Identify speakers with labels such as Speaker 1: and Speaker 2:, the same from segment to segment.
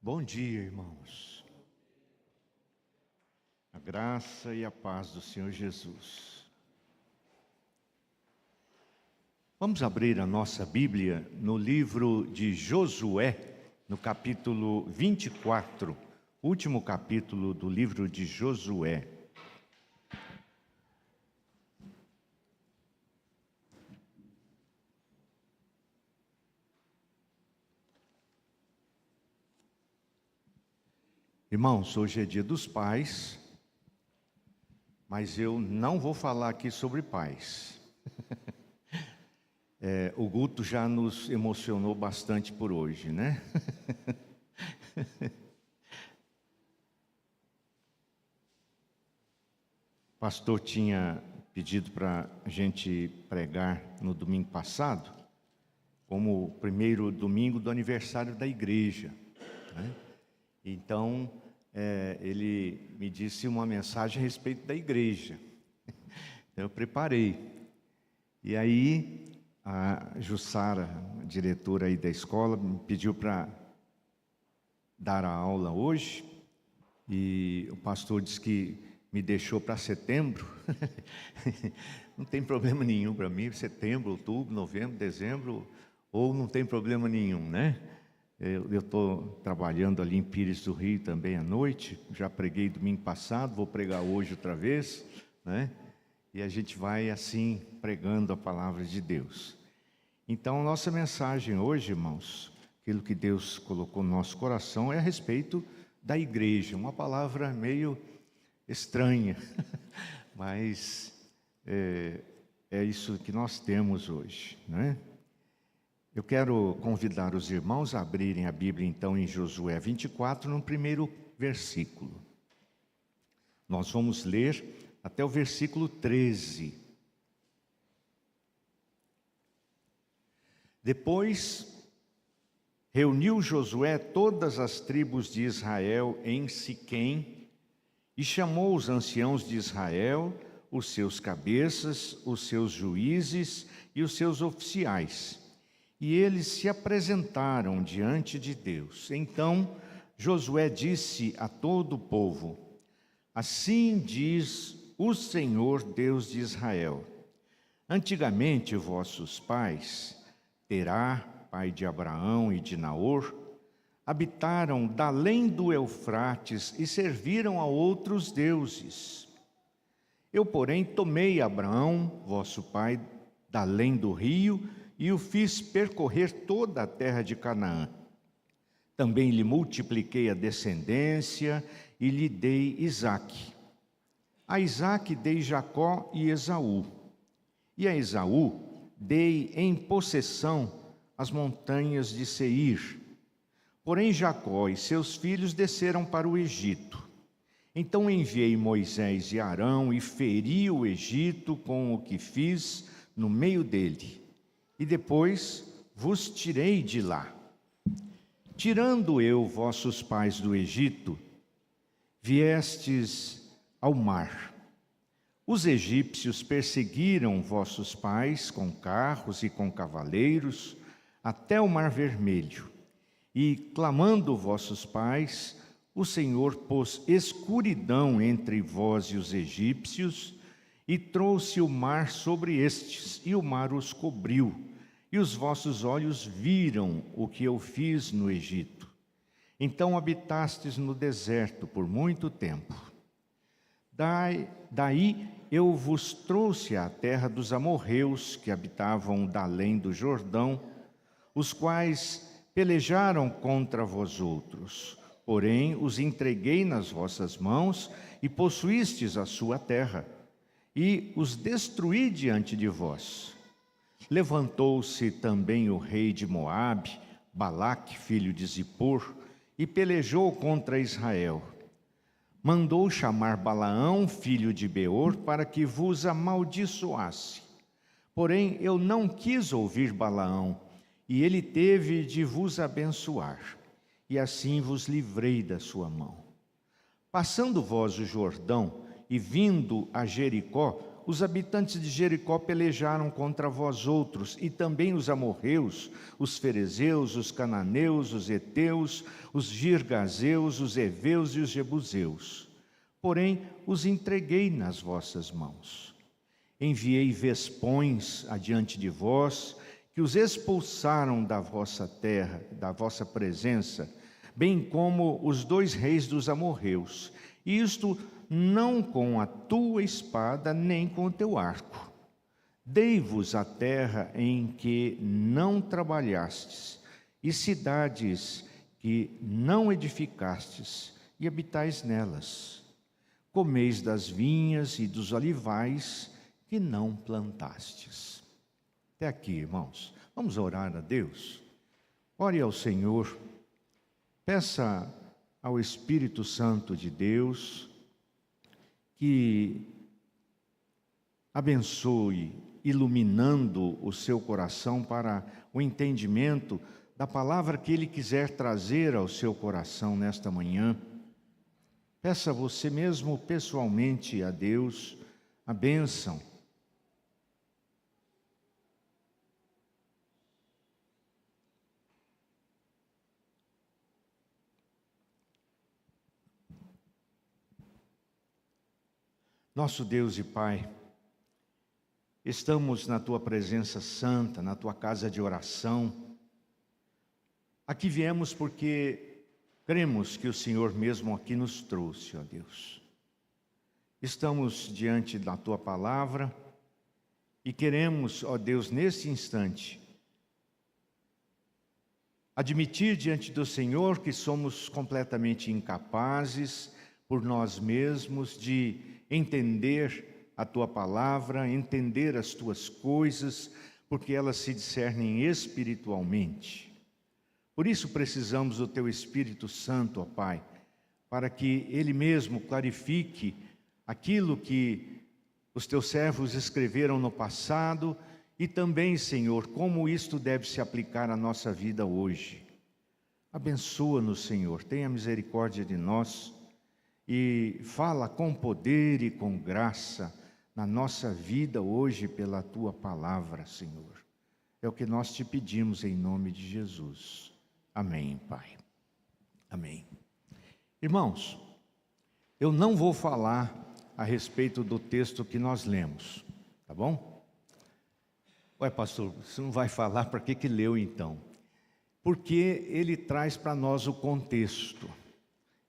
Speaker 1: Bom dia, irmãos. A graça e a paz do Senhor Jesus. Vamos abrir a nossa Bíblia no livro de Josué, no capítulo 24, último capítulo do livro de Josué. Irmãos, hoje é dia dos pais, mas eu não vou falar aqui sobre pais. O Guto já nos emocionou bastante por hoje, né? O pastor tinha pedido para a gente pregar no domingo passado, como o primeiro domingo do aniversário da igreja, né? Então, ele me disse uma mensagem a respeito da igreja. Então, eu preparei. E aí, a Jussara, a diretora aí da escola, me pediu para dar a aula hoje. E o pastor disse que me deixou para setembro. Não tem problema nenhum para mim, setembro, outubro, novembro, dezembro, ou não tem problema nenhum, né? Eu estou trabalhando ali em Pires do Rio também à noite, já preguei domingo passado, vou pregar hoje outra vez, né? E a gente vai assim pregando a palavra de Deus. Então, nossa mensagem hoje, irmãos, aquilo que Deus colocou no nosso coração é a respeito da igreja, uma palavra meio estranha, mas é isso que nós temos hoje, né? Eu quero convidar os irmãos a abrirem a Bíblia, então, em Josué 24, no primeiro versículo. Nós vamos ler até o versículo 13. Depois, reuniu Josué todas as tribos de Israel em Siquém e chamou os anciãos de Israel, os seus cabeças, os seus juízes e os seus oficiais. E eles se apresentaram diante de Deus. Então Josué disse a todo o povo: assim diz o Senhor Deus de Israel: antigamente vossos pais, Terá, pai de Abraão e de Naor, habitaram da além do Eufrates e serviram a outros deuses. Eu, porém, tomei Abraão, vosso pai, da além do rio, e o fiz percorrer toda a terra de Canaã. Também lhe multipliquei a descendência e lhe dei Isaque. A Isaque dei Jacó e Esaú. E a Esaú dei em possessão as montanhas de Seir. Porém Jacó e seus filhos desceram para o Egito. Então enviei Moisés e Arão e feri o Egito com o que fiz no meio dele. E depois vos tirei de lá. Tirando eu vossos pais do Egito, viestes ao mar. Os egípcios perseguiram vossos pais com carros e com cavaleiros até o Mar Vermelho. E, clamando vossos pais, o Senhor pôs escuridão entre vós e os egípcios, e trouxe o mar sobre estes, e o mar os cobriu. E os vossos olhos viram o que eu fiz no Egito. Então habitastes no deserto por muito tempo. Daí eu vos trouxe à terra dos amorreus, que habitavam da além do Jordão, os quais pelejaram contra vós outros. Porém os entreguei nas vossas mãos, e possuístes a sua terra, e os destruí diante de vós. Levantou-se também o rei de Moabe, Balaque, filho de Zippor, e pelejou contra Israel. Mandou chamar Balaão, filho de Beor, para que vos amaldiçoasse. Porém eu não quis ouvir Balaão, e ele teve de vos abençoar, e assim vos livrei da sua mão. Passando vós o Jordão, e vindo a Jericó, os habitantes de Jericó pelejaram contra vós outros, e também os amorreus, os ferezeus, os cananeus, os heteus, os girgazeus, os heveus e os jebuseus. Porém, os entreguei nas vossas mãos. Enviei vespões adiante de vós, que os expulsaram da vossa terra, da vossa presença, bem como os 2 reis dos amorreus, e isto não com a tua espada, nem com o teu arco. Dei-vos a terra em que não trabalhastes, e cidades que não edificastes, e habitais nelas. Comeis das vinhas e dos olivais que não plantastes. Até aqui, irmãos. Vamos orar a Deus? Ore ao Senhor, peça ao Espírito Santo de Deus que abençoe, iluminando o seu coração para o entendimento da palavra que Ele quiser trazer ao seu coração nesta manhã. Peça você mesmo pessoalmente a Deus a bênção. Nosso Deus e Pai, estamos na Tua presença santa, na Tua casa de oração. Aqui viemos porque cremos que o Senhor mesmo aqui nos trouxe, ó Deus. Estamos diante da Tua palavra e queremos, ó Deus, nesse instante, admitir diante do Senhor que somos completamente incapazes por nós mesmos de entender a Tua palavra, entender as Tuas coisas, porque elas se discernem espiritualmente. Por isso precisamos do Teu Espírito Santo, ó Pai, para que Ele mesmo clarifique aquilo que os Teus servos escreveram no passado e também, Senhor, como isto deve se aplicar à nossa vida hoje. Abençoa-nos, Senhor, tenha misericórdia de nós e fala com poder e com graça na nossa vida hoje pela Tua palavra, Senhor. É o que nós te pedimos em nome de Jesus. Amém, Pai. Amém. Irmãos, eu não vou falar a respeito do texto que nós lemos, tá bom? Ué, pastor, você não vai falar, para que leu então? Porque ele traz para nós o contexto.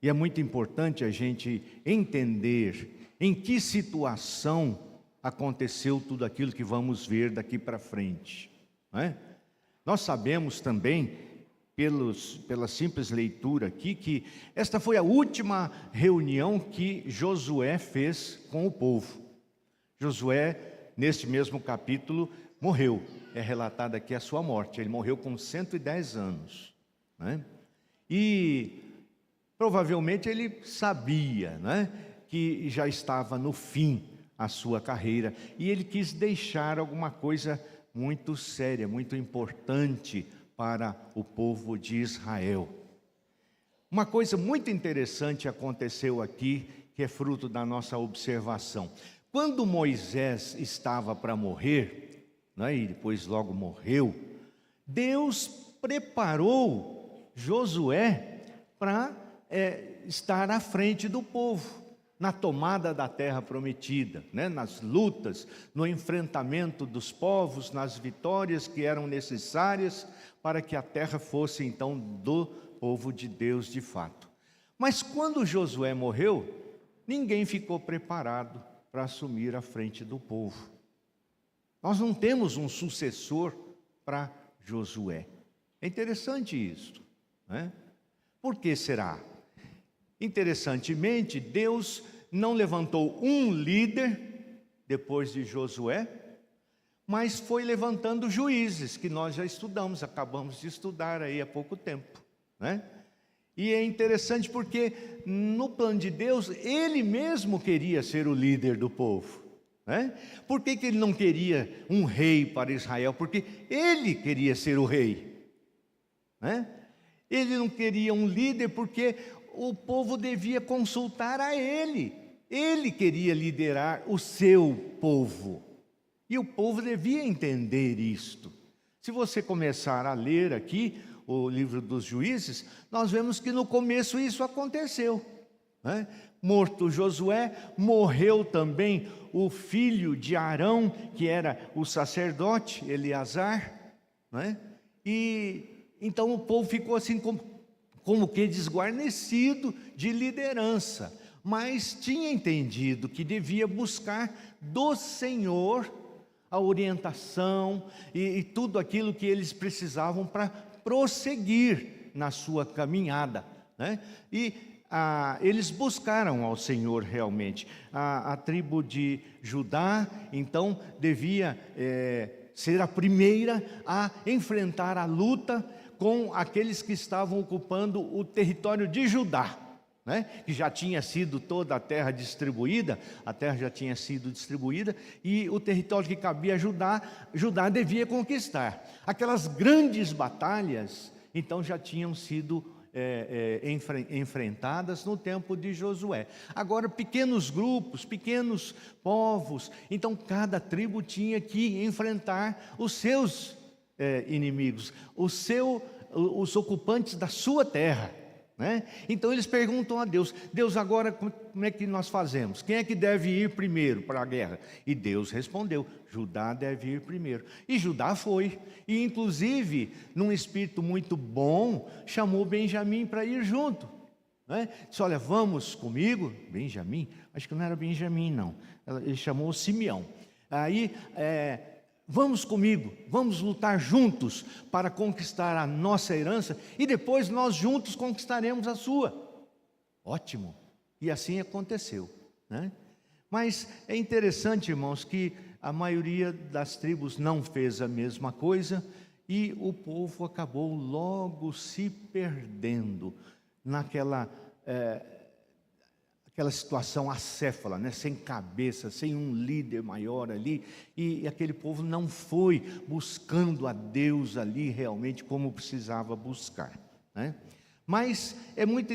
Speaker 1: E é muito importante a gente entender em que situação aconteceu tudo aquilo que vamos ver daqui para frente, não é? Nós sabemos também, pela simples leitura aqui, que esta foi a última reunião que Josué fez com o povo. Josué, neste mesmo capítulo, morreu. É relatada aqui a sua morte. Ele morreu com 110 anos, né? E provavelmente ele sabia, né, que já estava no fim a sua carreira. E ele quis deixar alguma coisa muito séria, muito importante para o povo de Israel. Uma coisa muito interessante aconteceu aqui, que é fruto da nossa observação. Quando Moisés estava para morrer, né, e depois logo morreu, Deus preparou Josué para estar à frente do povo, na tomada da terra prometida, né, nas lutas, no enfrentamento dos povos, nas vitórias que eram necessárias para que a terra fosse então do povo de Deus de fato. Mas quando Josué morreu, ninguém ficou preparado para assumir a frente do povo. Nós não temos um sucessor para Josué. É interessante isso, né? Por que será? Interessantemente, Deus não levantou um líder depois de Josué, mas foi levantando juízes, que nós já estudamos, acabamos de estudar aí há pouco tempo, né? E é interessante porque no plano de Deus, Ele mesmo queria ser o líder do povo, né? Por que Ele não queria um rei para Israel? Porque Ele queria ser o rei, né? Ele não queria um líder porque o povo devia consultar a Ele. ele queria liderar o seu povo. E o povo devia entender isto. Se você começar a ler aqui o livro dos Juízes, nós vemos que no começo isso aconteceu, né? Morto Josué, morreu também o filho de Arão, que era o sacerdote, Eleazar, né? E então o povo ficou assim como que desguarnecido de liderança, mas tinha entendido que devia buscar do Senhor a orientação e tudo aquilo que eles precisavam para prosseguir na sua caminhada, né? E eles buscaram ao Senhor realmente. A tribo de Judá, então, devia ser a primeira a enfrentar a luta com aqueles que estavam ocupando o território de Judá, né? Que já tinha sido toda a terra já tinha sido distribuída, e o território que cabia a Judá devia conquistar. Aquelas grandes batalhas, então, já tinham sido enfrentadas no tempo de Josué. Agora, pequenos grupos, pequenos povos, então cada tribo tinha que enfrentar os seus inimigos, os ocupantes da sua terra, né? Então eles perguntam a Deus: Deus, agora como é que nós fazemos? Quem é que deve ir primeiro para a guerra? E Deus respondeu: Judá deve ir primeiro. E Judá foi, e inclusive, num espírito muito bom, chamou Benjamim para ir junto, né? Disse: olha, vamos comigo. Benjamim? Acho que não era Benjamim, não. Ele chamou Simeão. Aí, vamos comigo, vamos lutar juntos para conquistar a nossa herança, e depois nós juntos conquistaremos a sua. Ótimo. E assim aconteceu, né? Mas é interessante, irmãos, que a maioria das tribos não fez a mesma coisa, e o povo acabou logo se perdendo naquela aquela situação acéfala, né? Sem cabeça, sem um líder maior ali, e aquele povo não foi buscando a Deus ali realmente como precisava buscar, né? Mas é muito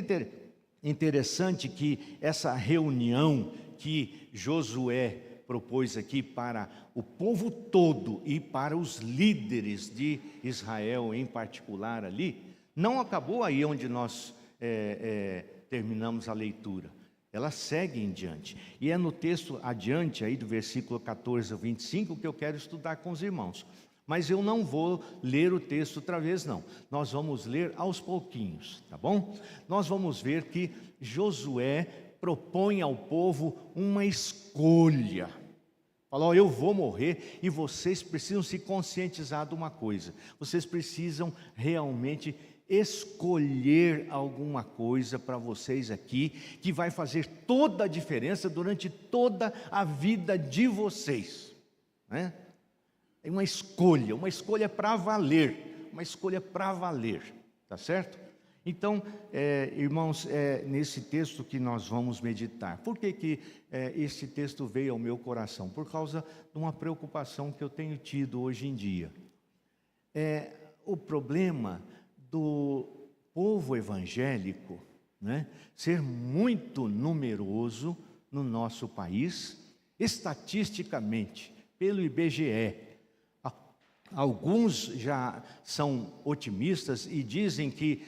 Speaker 1: interessante que essa reunião que Josué propôs aqui para o povo todo e para os líderes de Israel em particular ali, não acabou aí onde nós terminamos a leitura. Ela segue em diante, e é no texto adiante aí do versículo 14 ao 25 que eu quero estudar com os irmãos. Mas eu não vou ler o texto outra vez, não. Nós vamos ler aos pouquinhos, tá bom? Nós vamos ver que Josué propõe ao povo uma escolha. Falou: eu vou morrer, e vocês precisam se conscientizar de uma coisa: vocês precisam realmente escolher alguma coisa para vocês aqui, que vai fazer toda a diferença durante toda a vida de vocês, né? É uma escolha para valer, uma escolha para valer, tá certo? Então, irmãos, nesse texto que nós vamos meditar. Por que esse texto veio ao meu coração? Por causa de uma preocupação que eu tenho tido hoje em dia. O problema do povo evangélico, né, ser muito numeroso no nosso país, estatisticamente, pelo IBGE. Alguns já são otimistas e dizem que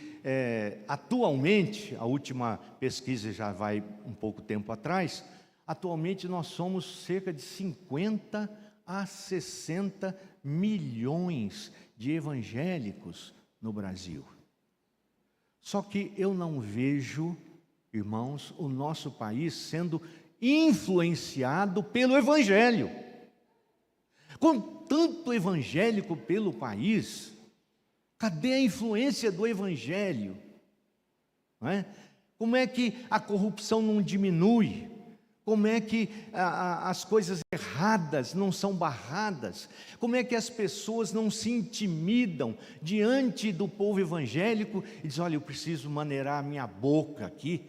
Speaker 1: atualmente, a última pesquisa já vai um pouco tempo atrás, atualmente nós somos cerca de 50 a 60 milhões de evangélicos no Brasil. Só que eu não vejo, irmãos, o nosso país sendo influenciado pelo Evangelho. Com tanto evangélico pelo país, cadê a influência do Evangelho? Não é? Como é que a corrupção não diminui? Como é que as coisas erradas não são barradas? Como é que as pessoas não se intimidam diante do povo evangélico e dizem: olha, eu preciso maneirar a minha boca aqui,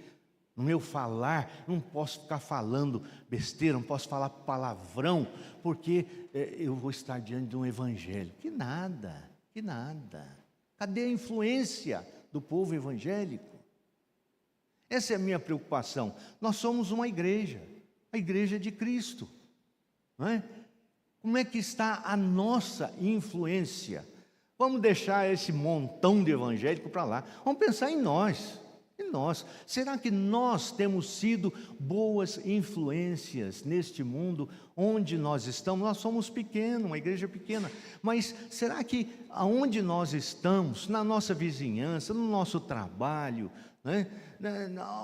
Speaker 1: no meu falar, não posso ficar falando besteira, não posso falar palavrão, porque eu vou estar diante de um evangelho. Que nada, que nada. Cadê a influência do povo evangélico? Essa é a minha preocupação. Nós somos uma igreja, a igreja de Cristo, não é? Como é que está a nossa influência? Vamos deixar esse montão de evangélico para lá. Vamos pensar em nós. Em nós. Será que nós temos sido boas influências neste mundo onde nós estamos? Nós somos pequenos, uma igreja pequena. Mas será que aonde nós estamos, na nossa vizinhança, no nosso trabalho,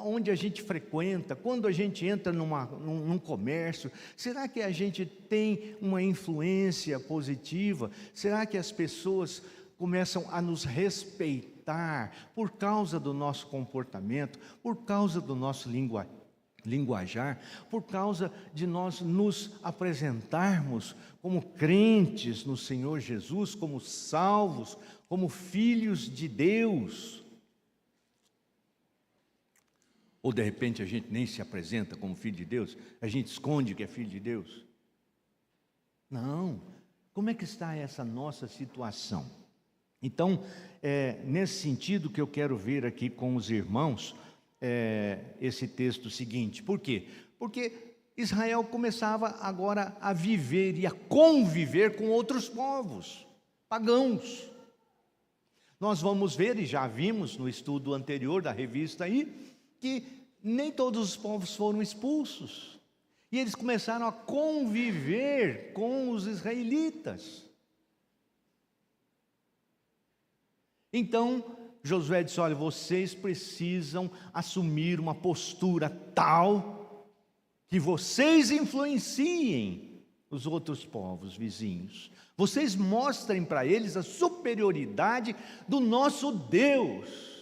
Speaker 1: onde a gente frequenta, quando a gente entra num comércio, será que a gente tem uma influência positiva? Será que as pessoas começam a nos respeitar por causa do nosso comportamento, por causa do nosso linguajar, por causa de nós nos apresentarmos como crentes no Senhor Jesus, como salvos, como filhos de Deus? Ou de repente a gente nem se apresenta como filho de Deus, a gente esconde que é filho de Deus? Não. Como é que está essa nossa situação? Então, nesse sentido que eu quero ver aqui com os irmãos, esse texto seguinte. Por quê? Porque Israel começava agora a viver e a conviver com outros povos, pagãos. Nós vamos ver, e já vimos no estudo anterior da revista aí, que nem todos os povos foram expulsos. E eles começaram a conviver com os israelitas. Então, Josué disse: olha, vocês precisam assumir uma postura tal que vocês influenciem os outros povos vizinhos. Vocês mostrem para eles a superioridade do nosso Deus.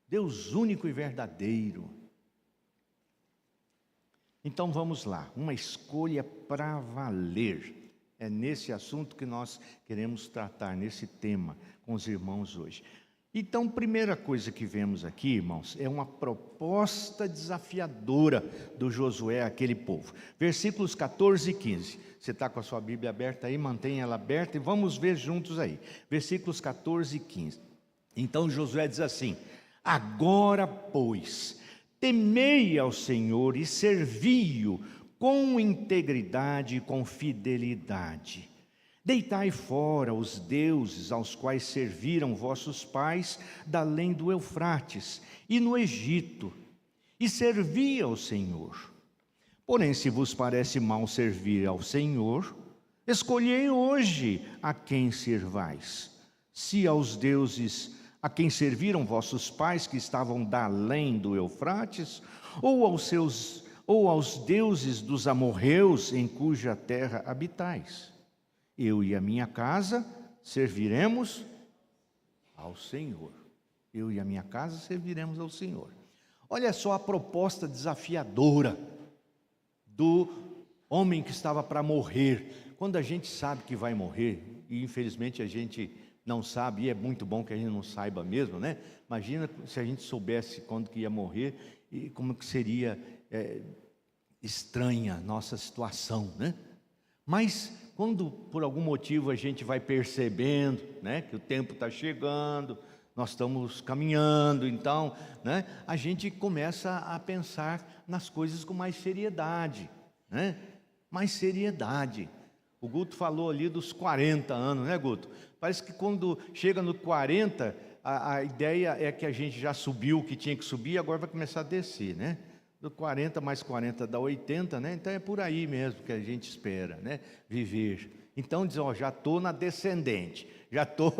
Speaker 1: Deus único e verdadeiro. Então vamos lá, uma escolha para valer. É nesse assunto que nós queremos tratar, nesse tema, com os irmãos hoje. Então, primeira coisa que vemos aqui, irmãos, é uma proposta desafiadora do Josué àquele povo. Versículos 14 e 15. Você está com a sua Bíblia aberta aí? Mantenha ela aberta e vamos ver juntos aí. Versículos 14 e 15. Então Josué diz assim: agora, pois, temei ao Senhor e servi-o com integridade e com fidelidade. Deitai fora os deuses aos quais serviram vossos pais da além do Eufrates e no Egito, e servi ao Senhor. Porém, se vos parece mal servir ao Senhor, escolhei hoje a quem servais. Se aos deuses a quem serviram vossos pais que estavam da além do Eufrates, ou aos deuses dos amorreus em cuja terra habitais. Eu e a minha casa serviremos ao Senhor. Eu e a minha casa serviremos ao Senhor. Olha só a proposta desafiadora do homem que estava para morrer. Quando a gente sabe que vai morrer, e infelizmente a gente não sabe, e é muito bom que a gente não saiba mesmo, né? Imagina se a gente soubesse quando que ia morrer e como que seria estranha a nossa situação, né? Mas quando por algum motivo a gente vai percebendo, né, que o tempo está chegando, nós estamos caminhando, então, né, a gente começa a pensar nas coisas com mais seriedade, né? Mais seriedade. O Guto falou ali dos 40 anos, né, Guto? Parece que quando chega no 40, a ideia é que a gente já subiu o que tinha que subir, agora vai começar a descer, né? Do 40 mais 40 dá 80, né? Então é por aí mesmo que a gente espera, né? Viver. Então diz, ó, já estou na descendente, já estou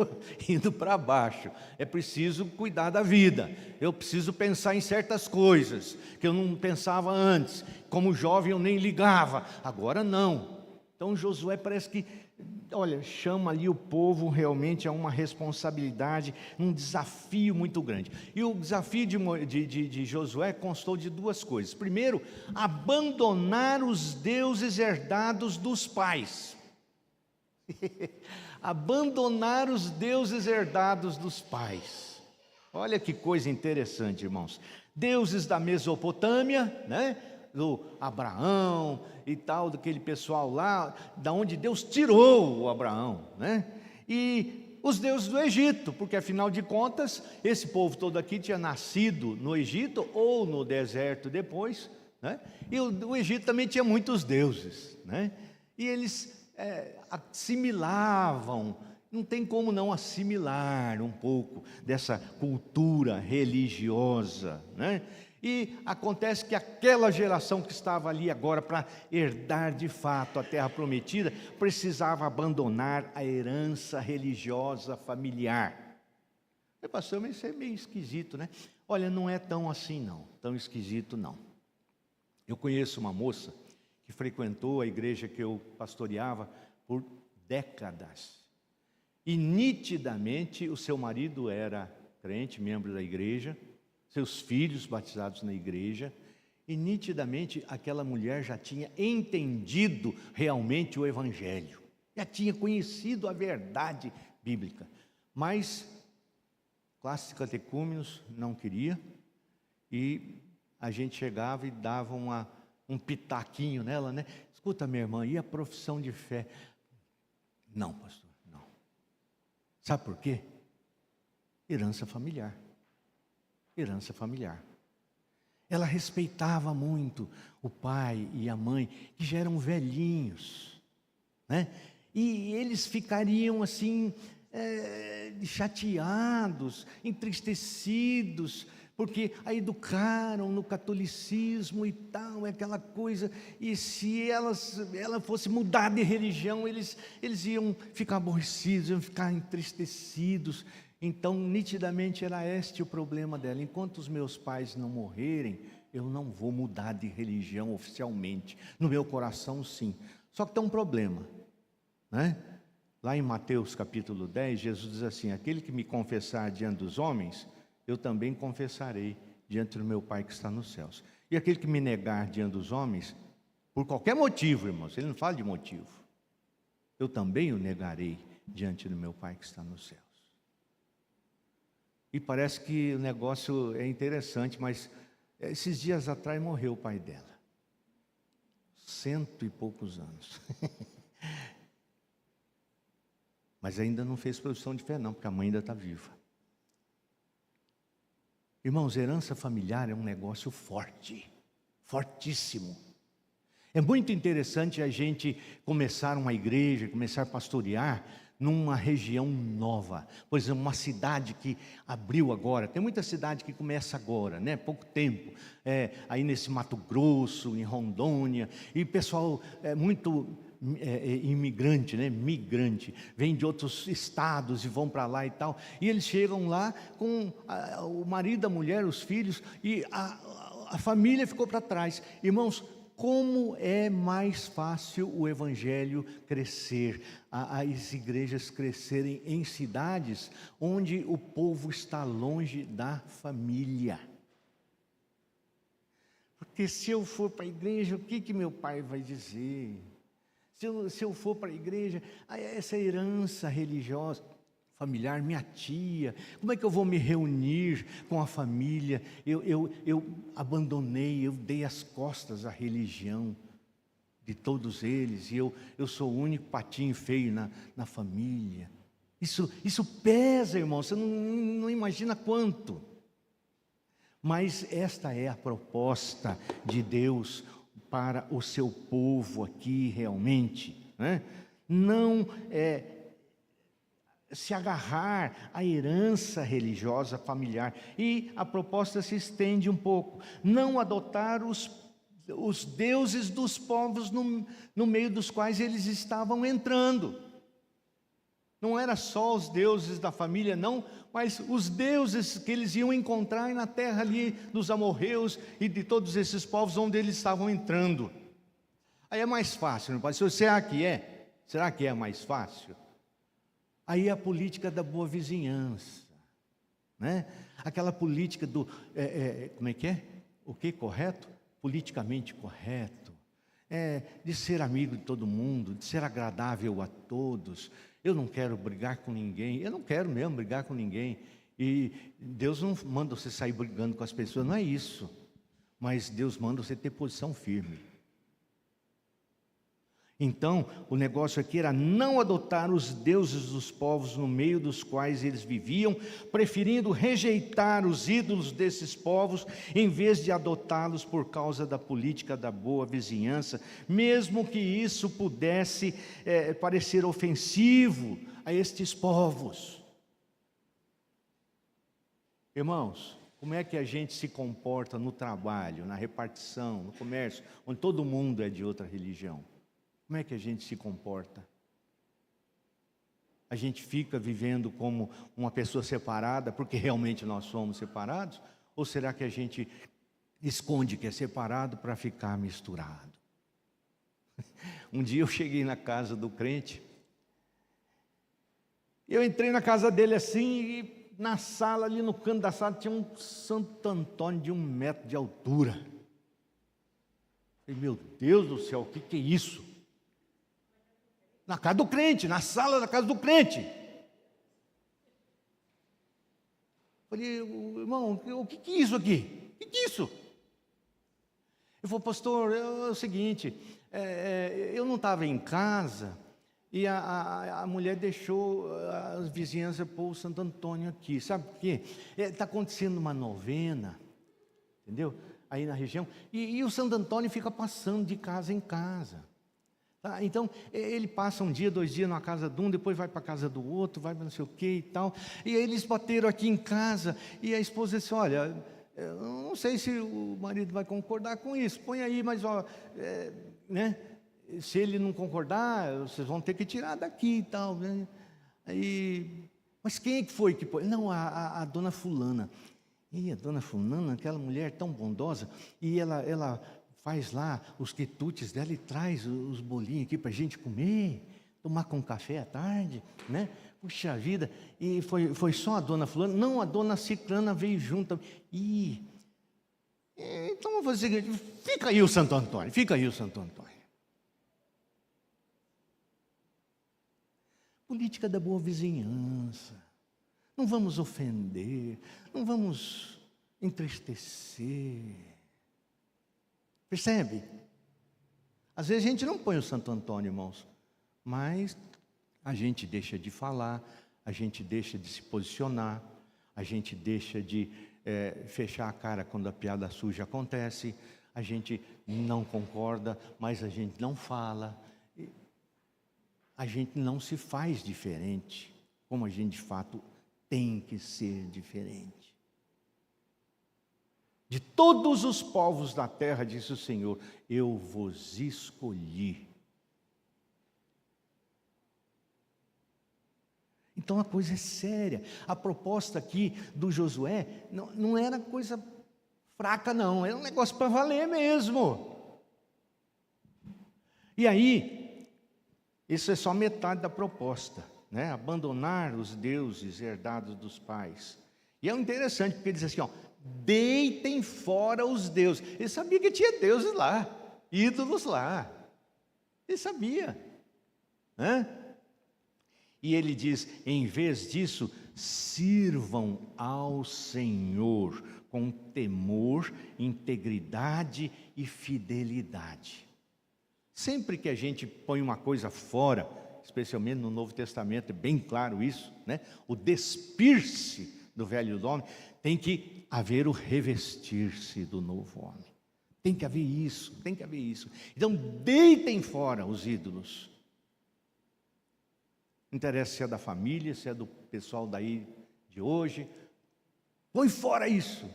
Speaker 1: indo para baixo. É preciso cuidar da vida. Eu preciso pensar em certas coisas que eu não pensava antes. Como jovem eu nem ligava, agora não. Então Josué parece que, olha, chama ali o povo realmente a uma responsabilidade, um desafio muito grande. E o desafio de Josué constou de duas coisas. Primeiro, abandonar os deuses herdados dos pais. Abandonar os deuses herdados dos pais. Olha que coisa interessante, irmãos. Deuses da Mesopotâmia, né? Do Abraão e tal, daquele pessoal lá, da onde Deus tirou o Abraão, né? E os deuses do Egito, porque afinal de contas, esse povo todo aqui tinha nascido no Egito ou no deserto depois, né? E o Egito também tinha muitos deuses, né? E eles assimilavam, não tem como não assimilar um pouco dessa cultura religiosa, né? E acontece que aquela geração que estava ali agora para herdar de fato a terra prometida, precisava abandonar a herança religiosa familiar. Pastor, mas isso é meio esquisito, né? Olha, não é tão assim não, tão esquisito não. Eu conheço uma moça que frequentou a igreja que eu pastoreava por décadas. E nitidamente o seu marido era crente, membro da igreja, seus filhos batizados na igreja, e nitidamente aquela mulher já tinha entendido realmente o Evangelho, já tinha conhecido a verdade bíblica, mas classe de catecúmenos não queria, e a gente chegava e dava um pitaquinho nela, né? Escuta, minha irmã, e a profissão de fé? Não, pastor, não. Sabe por quê? Herança familiar. Herança familiar. Ela respeitava muito o pai e a mãe, que já eram velhinhos, né? E eles ficariam assim, chateados, entristecidos, porque a educaram no catolicismo e tal, aquela coisa, e se ela fosse mudar de religião, eles iam ficar aborrecidos, iam ficar entristecidos. Então, nitidamente era este o problema dela: enquanto os meus pais não morrerem, eu não vou mudar de religião oficialmente. No meu coração, sim. Só que tem um problema, né? Lá em Mateus capítulo 10, Jesus diz assim: aquele que me confessar diante dos homens, eu também confessarei diante do meu Pai que está nos céus. E aquele que me negar diante dos homens, por qualquer motivo, irmãos, ele não fala de motivo, eu também o negarei diante do meu Pai que está nos céus. E parece que o negócio é interessante, mas esses dias atrás morreu o pai dela. 100 e poucos anos. Mas ainda não fez profissão de fé não, porque a mãe ainda está viva. Irmãos, herança familiar é um negócio forte, fortíssimo. É muito interessante a gente começar uma igreja, começar a pastorear numa região nova. Por exemplo, uma cidade que abriu agora. Tem muita cidade que começa agora, né? Pouco tempo. Aí nesse Mato Grosso, em Rondônia. E pessoal muito imigrante, né? Migrante. Vem de outros estados e vão para lá e tal. E eles chegam lá com o marido, a mulher, os filhos. E a família ficou para trás. Irmãos, como é mais fácil o Evangelho crescer, as igrejas crescerem em cidades onde o povo está longe da família. Porque se eu for para a igreja, o que meu pai vai dizer? Se eu for para a igreja, essa herança religiosa, familiar, minha tia, como é que eu vou me reunir com a família? Eu abandonei, eu dei as costas à religião de todos eles, e eu sou o único patinho feio na família. Isso pesa, irmão, você não imagina quanto. Mas esta é a proposta de Deus para o seu povo aqui realmente, né? Não se agarrar à herança religiosa familiar. E a proposta se estende um pouco: não adotar os deuses dos povos no meio dos quais eles estavam entrando. Não era só os deuses da família, não, mas os deuses que eles iam encontrar na terra ali dos amorreus e de todos esses povos onde eles estavam entrando. Aí é mais fácil, não pode ser? Será que é? Será que é mais fácil? Aí a política da boa vizinhança, né? Aquela política do, como é que é? O que correto? Politicamente correto. De ser amigo de todo mundo, de ser agradável a todos. Eu não quero brigar com ninguém, eu não quero mesmo brigar com ninguém. E Deus não manda você sair brigando com as pessoas, não é isso. Mas Deus manda você ter posição firme. Então, o negócio aqui era não adotar os deuses dos povos no meio dos quais eles viviam, preferindo rejeitar os ídolos desses povos, em vez de adotá-los por causa da política da boa vizinhança, mesmo que isso pudesse parecer ofensivo a estes povos. Irmãos, como é que a gente se comporta no trabalho, na repartição, no comércio, onde todo mundo é de outra religião? Como é que a gente se comporta? A gente fica vivendo como uma pessoa separada, porque realmente nós somos separados? Ou será que a gente esconde que é separado para ficar misturado? Um dia eu cheguei na casa do crente, eu entrei na casa dele assim, e na sala, ali no canto da sala, tinha um Santo Antônio de 1 metro de altura. Eu falei, meu Deus do céu, o que é isso? Na casa do crente, na sala da casa do crente. Falei, irmão, o que é isso aqui? O que é isso? Ele falou, pastor, é o seguinte, eu não estava em casa e a mulher deixou as vizinhanças pôr o Santo Antônio aqui. Sabe por quê? Está acontecendo uma novena, entendeu? Aí na região, e o Santo Antônio fica passando de casa em casa. Tá? Então, ele passa 1 dia, 2 dias na casa de um, depois vai para a casa do outro, vai para não sei o que e tal. E aí eles bateram aqui em casa, e a esposa disse, olha, eu não sei se o marido vai concordar com isso, põe aí, mas ó, né? Se ele não concordar, vocês vão ter que tirar daqui e tal, né? Aí, mas quem é que foi que pôs? Não, a dona fulana. E a dona fulana, aquela mulher tão bondosa, e ela faz lá os quitutes dela e traz os bolinhos aqui para a gente comer, tomar com café à tarde, né? Puxa vida, e foi só a dona fulana? Não, a dona ciclana veio junto. Então eu vou dizer, fica aí o Santo Antônio, fica aí o Santo Antônio. Política da boa vizinhança. Não vamos ofender, não vamos entristecer. Percebe? Às vezes a gente não põe o Santo Antônio, irmãos, mas a gente deixa de falar, a gente deixa de se posicionar, a gente deixa de fechar a cara quando a piada suja acontece, a gente não concorda, mas a gente não fala, a gente não se faz diferente, como a gente de fato tem que ser diferente. De todos os povos da terra, disse o Senhor, eu vos escolhi. Então a coisa é séria. A proposta aqui do Josué não era coisa fraca, não. Era um negócio para valer mesmo. E aí, isso é só metade da proposta, né? Abandonar os deuses herdados dos pais. E é interessante, porque ele diz assim, ó, deitem fora os deuses. Ele sabia que tinha deuses lá, ídolos lá. Ele sabia, né? E ele diz, em vez disso, sirvam ao Senhor com temor, integridade e fidelidade. Sempre que a gente põe uma coisa fora, especialmente no Novo Testamento, é bem claro isso, né? O despir-se do velho homem, tem que haver o revestir-se do novo homem. Tem que haver isso, tem que haver isso. Então, deitem fora os ídolos. Não interessa se é da família, se é do pessoal daí de hoje. Põe fora isso.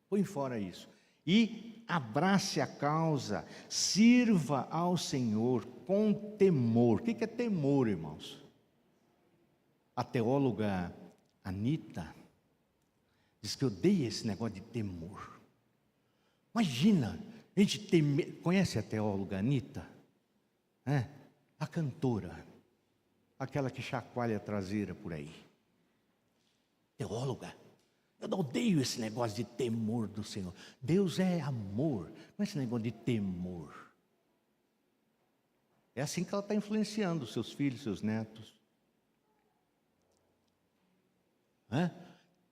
Speaker 1: Põe fora isso. E abrace a causa, sirva ao Senhor com temor. O que é temor, irmãos? A teóloga Anita diz que odeia esse negócio de temor. Imagina, a gente temer. Conhece a teóloga Anita? A cantora, aquela que chacoalha a traseira por aí. Teóloga. Eu odeio esse negócio de temor do Senhor. Deus é amor, não é esse negócio de temor. É assim que ela está influenciando os seus filhos, seus netos.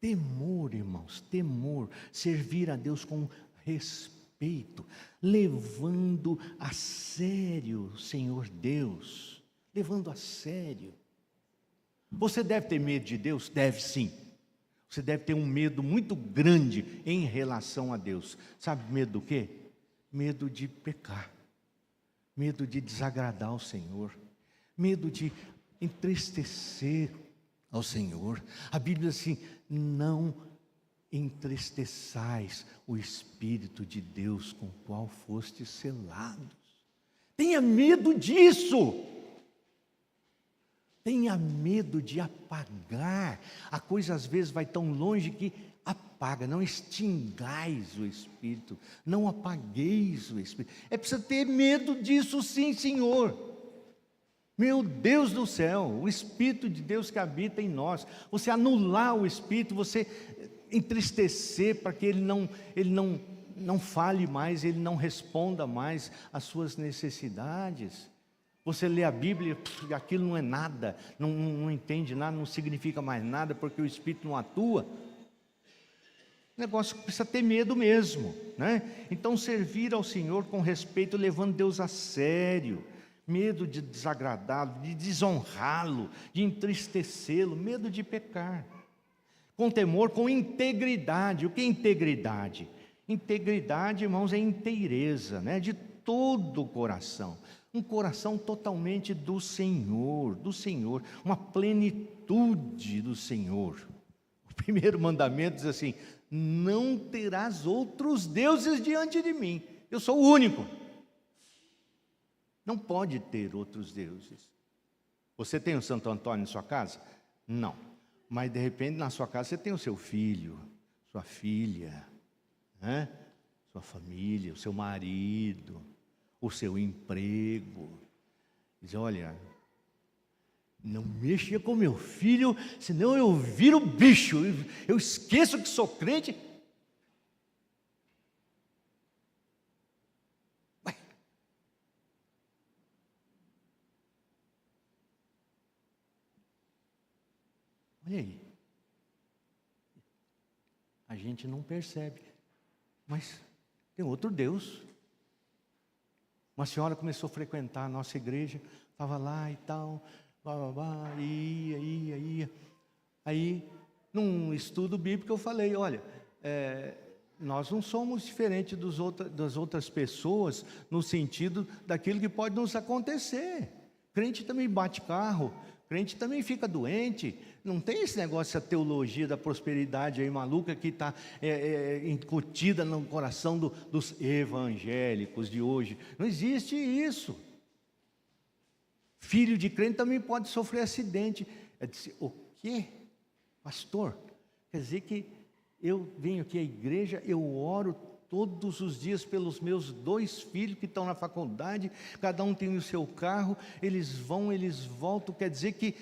Speaker 1: Temor, irmãos, temor. Servir a Deus com respeito. respeito, levando a sério o Senhor Deus, levando a sério. Você deve ter medo de Deus? Deve sim. Você deve ter um medo muito grande em relação a Deus. Sabe medo do quê? Medo de pecar, medo de desagradar ao Senhor, medo de entristecer ao Senhor. A Bíblia diz assim: não entristeçais o Espírito de Deus com o qual fostes selados. Tenha medo disso. Tenha medo de apagar. A coisa às vezes vai tão longe que apaga. Não extingais o Espírito, não apagueis o Espírito. É preciso ter medo disso sim, Senhor. Meu Deus do céu, o Espírito de Deus que habita em nós. Você anular o Espírito, você entristecer para que ele não fale mais, ele não responda mais às suas necessidades. Você lê a Bíblia e aquilo não é nada, não entende nada, não significa mais nada, porque o Espírito não atua. O negócio precisa ter medo mesmo, né? Então, servir ao Senhor com respeito, levando Deus a sério. Medo de desagradá-lo, de desonrá-lo, de entristecê-lo, medo de pecar. Com temor, com integridade. O que é integridade? Integridade, irmãos, é inteireza, né? De todo o coração. Um coração totalmente do Senhor, uma plenitude do Senhor. O primeiro mandamento diz assim: não terás outros deuses diante de mim, eu sou o único. Não pode ter outros deuses. Você tem o Santo Antônio em sua casa? Não. Mas de repente na sua casa você tem o seu filho, sua filha, né? Sua família, o seu marido, o seu emprego. Diz: olha, não mexa com meu filho, senão eu viro bicho, eu esqueço que sou crente. Ué. Olha aí, a gente não percebe, mas tem outro Deus. Uma senhora começou a frequentar a nossa igreja, estava lá e tal, ia. Aí, num estudo bíblico, eu falei: olha, nós não somos diferentes das outras pessoas, no sentido daquilo que pode nos acontecer. Crente também bate carro, crente também fica doente. Não tem esse negócio, essa teologia da prosperidade aí maluca que está incutida no coração dos evangélicos de hoje. Não existe isso. Filho de crente também pode sofrer acidente. Eu disse: o quê? Pastor, quer dizer que eu venho aqui à igreja, eu oro todos os dias pelos meus 2 filhos que estão na faculdade, cada um tem o seu carro, eles vão, eles voltam, quer dizer que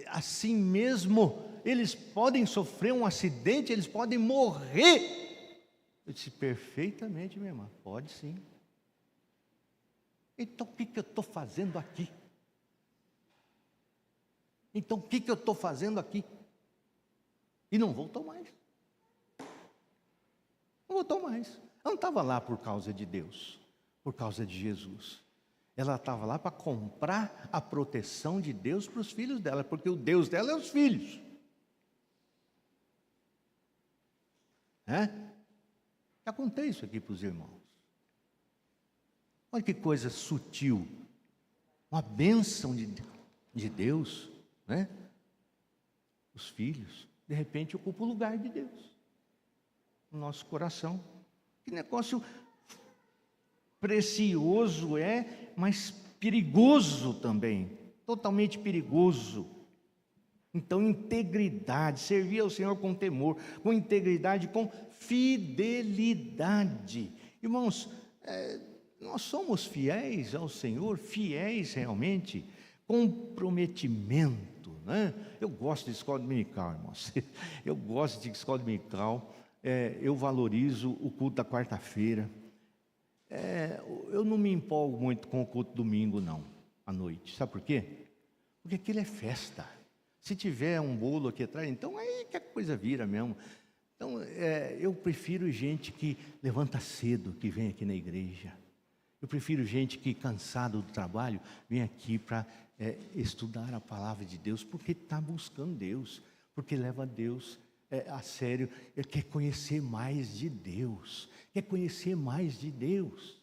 Speaker 1: assim mesmo eles podem sofrer um acidente, eles podem morrer. Eu disse: perfeitamente, minha irmã, pode sim. Então o que eu estou fazendo aqui? Então o que eu estou fazendo aqui? E não voltou mais. Não voltou mais. Ela não estava lá por causa de Deus, por causa de Jesus. Ela estava lá para comprar a proteção de Deus para os filhos dela, porque o Deus dela é os filhos. Já contei isso aqui para os irmãos. Olha que coisa sutil. Uma bênção de Deus, né? Os filhos, de repente, ocupam o lugar de Deus no nosso coração. Que negócio precioso mas perigoso também, totalmente perigoso. Então, integridade, servir ao Senhor com temor, com integridade, com fidelidade. Irmãos, nós somos fiéis ao Senhor, fiéis realmente, comprometimento, né? Eu gosto de escola dominical, irmãos. Eu gosto de escola dominical. Eu valorizo o culto da quarta-feira. Eu não me empolgo muito com o culto domingo, não, à noite. Sabe por quê? Porque aquilo é festa. Se tiver um bolo aqui atrás, então aí que a coisa vira mesmo.
Speaker 2: Então, eu prefiro gente que levanta cedo, que vem aqui na igreja. Eu prefiro gente que, cansado do trabalho, vem aqui para estudar a palavra de Deus, porque está buscando Deus, porque leva Deus a sério. Ele quer conhecer mais de Deus, quer conhecer mais de Deus.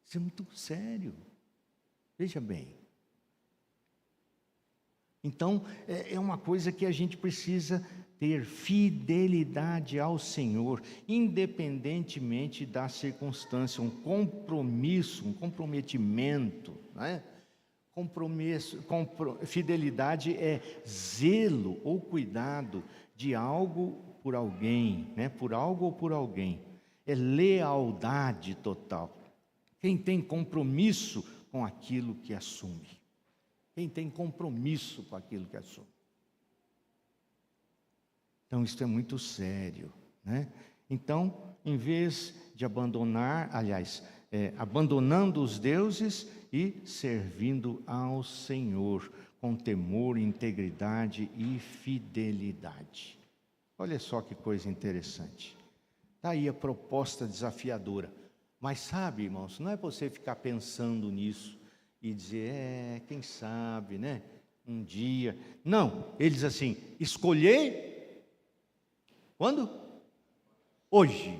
Speaker 2: Isso é muito sério. Veja bem. Então, é uma coisa que a gente precisa ter fidelidade ao Senhor, independentemente da circunstância, um compromisso, um comprometimento, né? Fidelidade é zelo ou cuidado de algo por alguém, né? Por algo ou por alguém. É lealdade total. Quem tem compromisso com aquilo que assume. Quem tem compromisso com aquilo que assume. Então, isso é muito sério, né? Então, em vez de abandonar, abandonando os deuses e servindo ao Senhor, com temor, integridade e fidelidade. Olha só que coisa interessante. Está aí a proposta desafiadora. Mas sabe, irmãos, não é você ficar pensando nisso e dizer, quem sabe, né? Um dia. Não, ele diz assim, escolhei, quando? Hoje.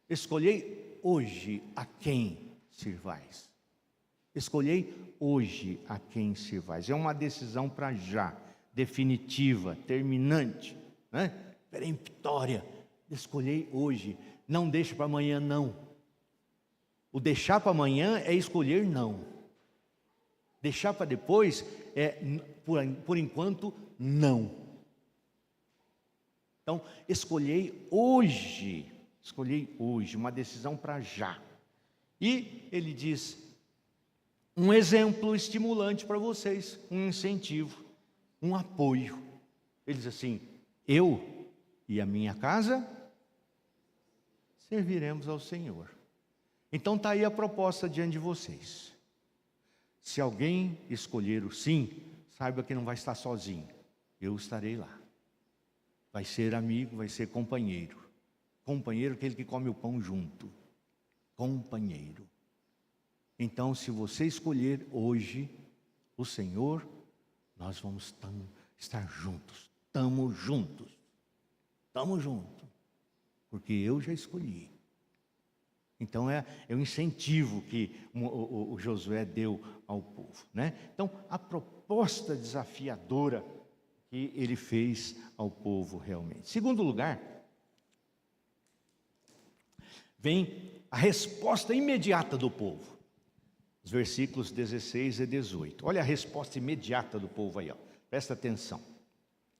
Speaker 2: Escolhei hoje a quem sirvais. Escolhei hoje a quem sirvais. É uma decisão para já, definitiva, terminante, né? Peremptória. Escolhei hoje, não deixe para amanhã, não. O deixar para amanhã é escolher não. Deixar para depois por enquanto, não. Então, escolhei hoje, uma decisão para já. E ele diz, um exemplo estimulante para vocês, um incentivo, um apoio. Ele diz assim, eu e a minha casa serviremos ao Senhor. Então está aí a proposta diante de vocês. Se alguém escolher o sim, saiba que não vai estar sozinho. Eu estarei lá. Vai ser amigo, vai ser companheiro. Companheiro é aquele que come o pão junto. Companheiro. Então, se você escolher hoje o Senhor, nós vamos estar juntos. Estamos juntos. Estamos juntos. Porque eu já escolhi. Então, é um incentivo que o Josué deu ao povo, né? Então, a proposta desafiadora que ele fez ao povo realmente. Segundo lugar, vem a resposta imediata do povo. Os versículos 16 e 18. Olha a resposta imediata do povo aí, ó. Presta atenção.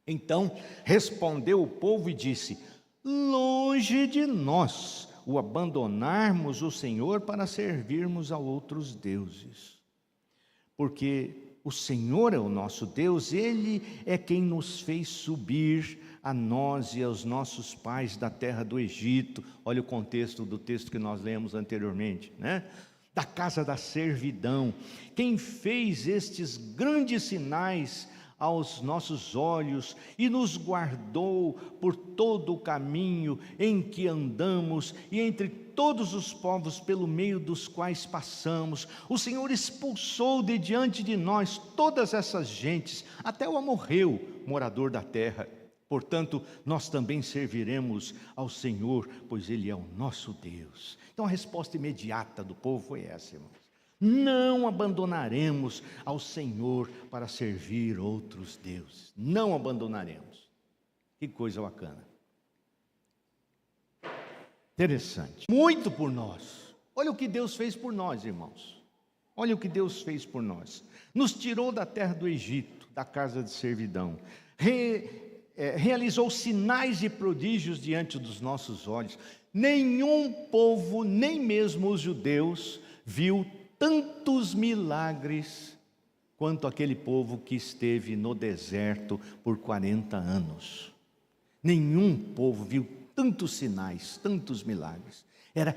Speaker 2: Então, respondeu o povo e disse, longe de nós o abandonarmos o Senhor para servirmos a outros deuses. Porque o Senhor é o nosso Deus, Ele é quem nos fez subir a nós e aos nossos pais da terra do Egito. Olha o contexto do texto que nós lemos anteriormente, né? Da casa da servidão. Quem fez estes grandes sinais aos nossos olhos e nos guardou por todo o caminho em que andamos e entre todos os povos pelo meio dos quais passamos. O Senhor expulsou de diante de nós todas essas gentes, até o amorreu, morador da terra. Portanto, nós também serviremos ao Senhor, pois Ele é o nosso Deus. Então a resposta imediata do povo foi essa, irmãos. Não abandonaremos ao Senhor para servir outros deuses. Não abandonaremos. Que coisa bacana. Interessante. Muito por nós. Olha o que Deus fez por nós, irmãos. Olha o que Deus fez por nós. Nos tirou da terra do Egito, da casa de servidão. Realizou sinais e prodígios diante dos nossos olhos. Nenhum povo, nem mesmo os judeus, viu tantos milagres quanto aquele povo que esteve no deserto por 40 anos. Nenhum povo viu tantos sinais, tantos milagres. Era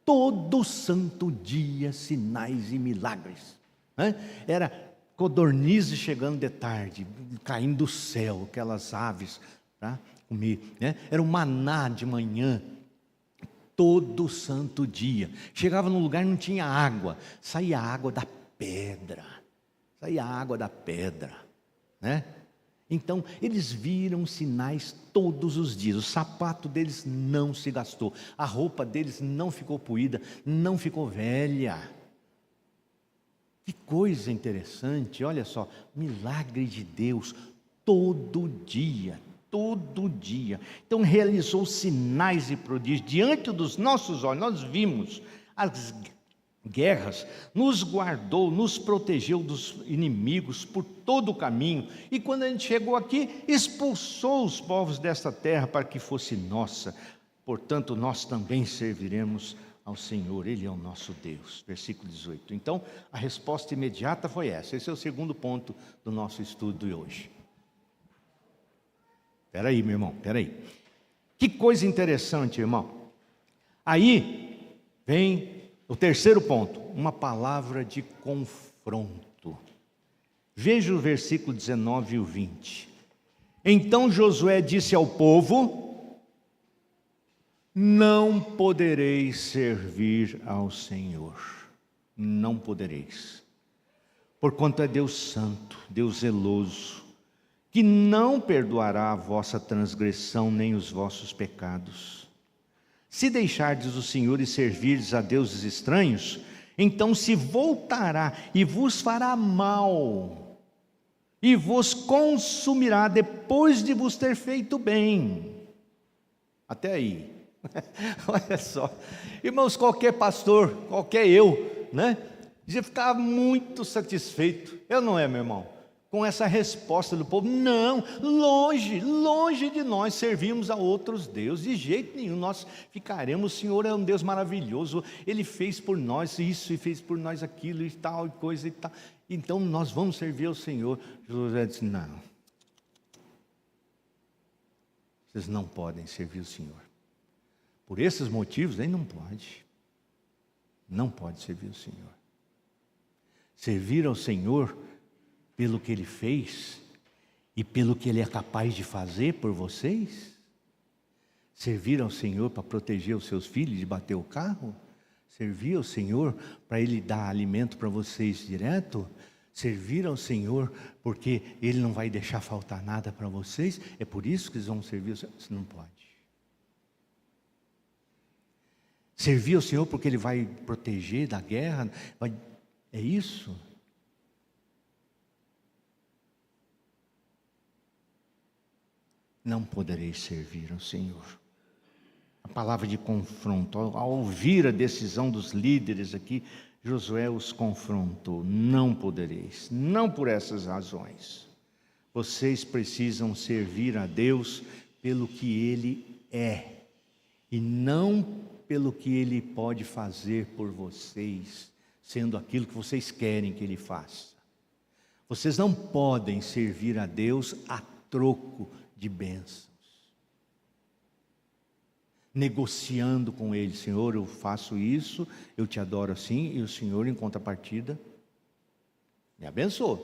Speaker 2: todo santo dia sinais e milagres, né? Era codornizes chegando de tarde, caindo do céu, aquelas aves para comer, né? Era o maná de manhã, todo santo dia. Chegava num lugar e não tinha água, saía água da pedra, né? Então, eles viram sinais todos os dias. O sapato deles não se gastou, a roupa deles não ficou poída, não ficou velha. Que coisa interessante, olha só, milagre de Deus, todo dia. Então, realizou sinais e prodígios diante dos nossos olhos. Nós vimos as guerras, nos guardou, nos protegeu dos inimigos por todo o caminho, e quando a gente chegou aqui, expulsou os povos desta terra para que fosse nossa. Portanto, nós também serviremos ao Senhor, Ele é o nosso Deus. Versículo 18. Então, a resposta imediata foi essa. Esse é o segundo ponto do nosso estudo de hoje. Espera aí, meu irmão, espera aí. Que coisa interessante, irmão. Aí vem o terceiro ponto, uma palavra de confronto. Veja o versículo 19 e o 20. Então Josué disse ao povo: não podereis servir ao Senhor, não podereis, porquanto é Deus santo, Deus zeloso, que não perdoará a vossa transgressão nem os vossos pecados. Se deixardes o Senhor e servirdes a deuses estranhos, então se voltará e vos fará mal, e vos consumirá depois de vos ter feito bem. Até aí. Olha só. Irmãos, qualquer pastor, qualquer eu, né? Já ficava muito satisfeito. Eu não é, meu irmão? Com essa resposta do povo: não, longe de nós servirmos a outros deuses, de jeito nenhum nós ficaremos. O Senhor é um Deus maravilhoso, Ele fez por nós isso e fez por nós aquilo e tal, e coisa e tal, então nós vamos servir ao Senhor. Josué disse: não, vocês não podem servir o Senhor, por esses motivos aí não pode servir o Senhor. Servir ao Senhor pelo que Ele fez e pelo que Ele é capaz de fazer por vocês? Servir ao Senhor para proteger os seus filhos de bater o carro? Servir ao Senhor para Ele dar alimento para vocês direto? Servir ao Senhor porque Ele não vai deixar faltar nada para vocês? É por isso que eles vão servir ao Senhor? Isso não pode. Servir ao Senhor porque Ele vai proteger da guerra? É isso? Não podereis servir ao Senhor. A palavra de confronto, ao ouvir a decisão dos líderes aqui, Josué os confrontou: não podereis, não por essas razões. Vocês precisam servir a Deus pelo que Ele é, e não pelo que Ele pode fazer por vocês, sendo aquilo que vocês querem que Ele faça. Vocês não podem servir a Deus a troco de bênçãos, negociando com Ele: Senhor, eu faço isso, eu te adoro assim, e o Senhor, em contrapartida, me abençoa.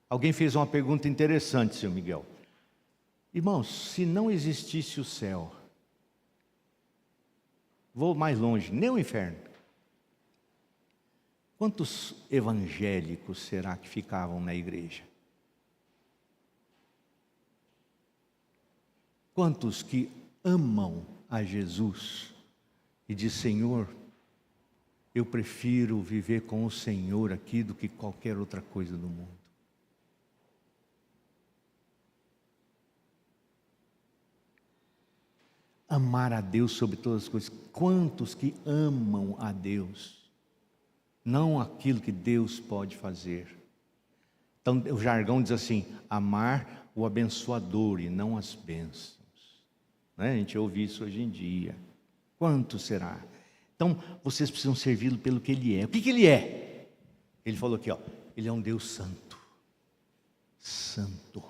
Speaker 2: Alguém fez uma pergunta interessante, seu Miguel. Irmãos, se não existisse o céu, vou mais longe, nem o inferno, quantos evangélicos será que ficavam na igreja? Quantos que amam a Jesus e dizem: Senhor, eu prefiro viver com o Senhor aqui do que qualquer outra coisa do mundo? Amar a Deus sobre todas as coisas. Quantos que amam a Deus? Não aquilo que Deus pode fazer. Então o jargão diz assim: amar o abençoador e não as bênçãos, né? A gente ouve isso hoje em dia. Quanto será? Então vocês precisam servi-lo pelo que Ele é. O que Ele é? Ele falou aqui, Ele é um Deus santo. Santo.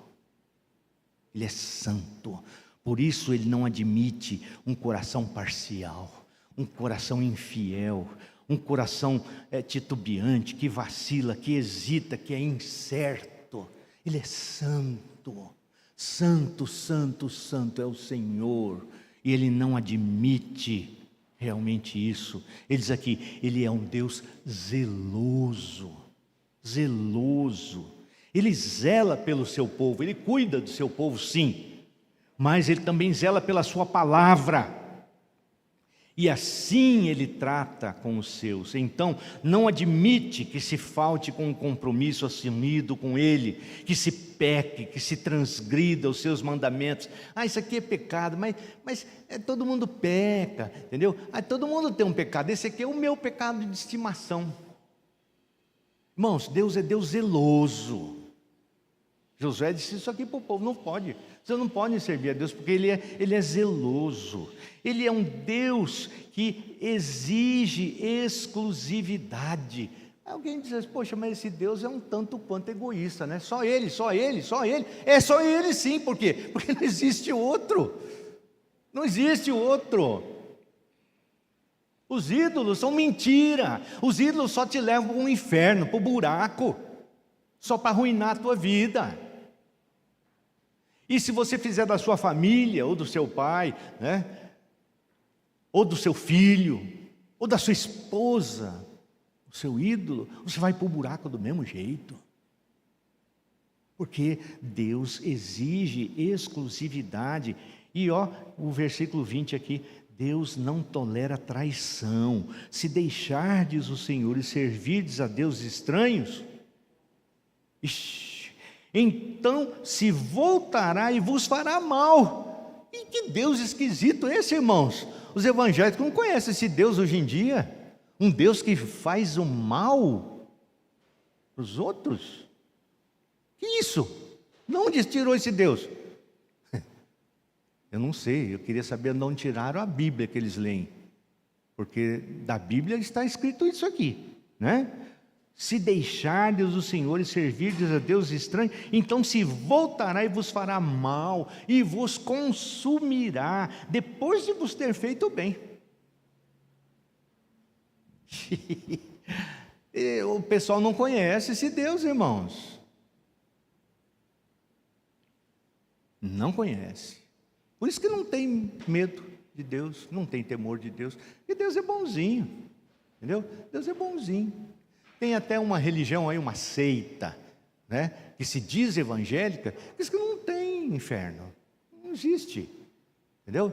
Speaker 2: Ele é santo. Por isso Ele não admite um coração parcial, um coração infiel, um coração titubeante, que vacila, que hesita, que é incerto. Ele é santo, santo, santo, santo é o Senhor, e Ele não admite realmente isso. Ele diz aqui, Ele é um Deus zeloso, zeloso. Ele zela pelo seu povo, Ele cuida do seu povo, sim, mas Ele também zela pela sua palavra. E assim Ele trata com os seus. Então, não admite que se falte com um compromisso assumido com Ele, que se peque, que se transgrida os seus mandamentos. Isso aqui é pecado, mas todo mundo peca, entendeu? Todo mundo tem um pecado, esse aqui é o meu pecado de estimação. Irmãos, Deus é Deus zeloso. Josué disse isso aqui para o povo, não pode. Você não pode servir a Deus, porque Ele é zeloso. Ele é um Deus que exige exclusividade. Alguém diz, poxa, mas esse Deus é um tanto quanto egoísta, né? Só Ele, só Ele, só Ele. É só Ele sim, por quê? Porque não existe outro. Não existe outro. Os ídolos são mentira. Os ídolos só te levam para o inferno, para o buraco. Só para arruinar a tua vida. E se você fizer da sua família, ou do seu pai, né? Ou do seu filho, ou da sua esposa, o seu ídolo, você vai para o buraco do mesmo jeito. Porque Deus exige exclusividade. E o versículo 20 aqui, Deus não tolera traição. Se deixardes o Senhor e servirdes a deuses estranhos, então se voltará e vos fará mal. E que Deus esquisito é esse, irmãos? Os evangélicos não conhecem esse Deus hoje em dia. Um Deus que faz o mal para os outros. Que isso? De onde tirou esse Deus? Eu não sei, eu queria saber de onde tiraram a Bíblia que eles leem. Porque da Bíblia está escrito isso aqui, né? Se deixardes o Senhor e servirdes a Deus estranho, então se voltará e vos fará mal, e vos consumirá, depois de vos ter feito bem. O pessoal não conhece esse Deus, irmãos. Não conhece. Por isso que não tem medo de Deus, não tem temor de Deus, porque Deus é bonzinho, entendeu? Deus é bonzinho. Tem até uma religião aí, uma seita, né, que se diz evangélica, diz que não tem inferno, não existe, entendeu?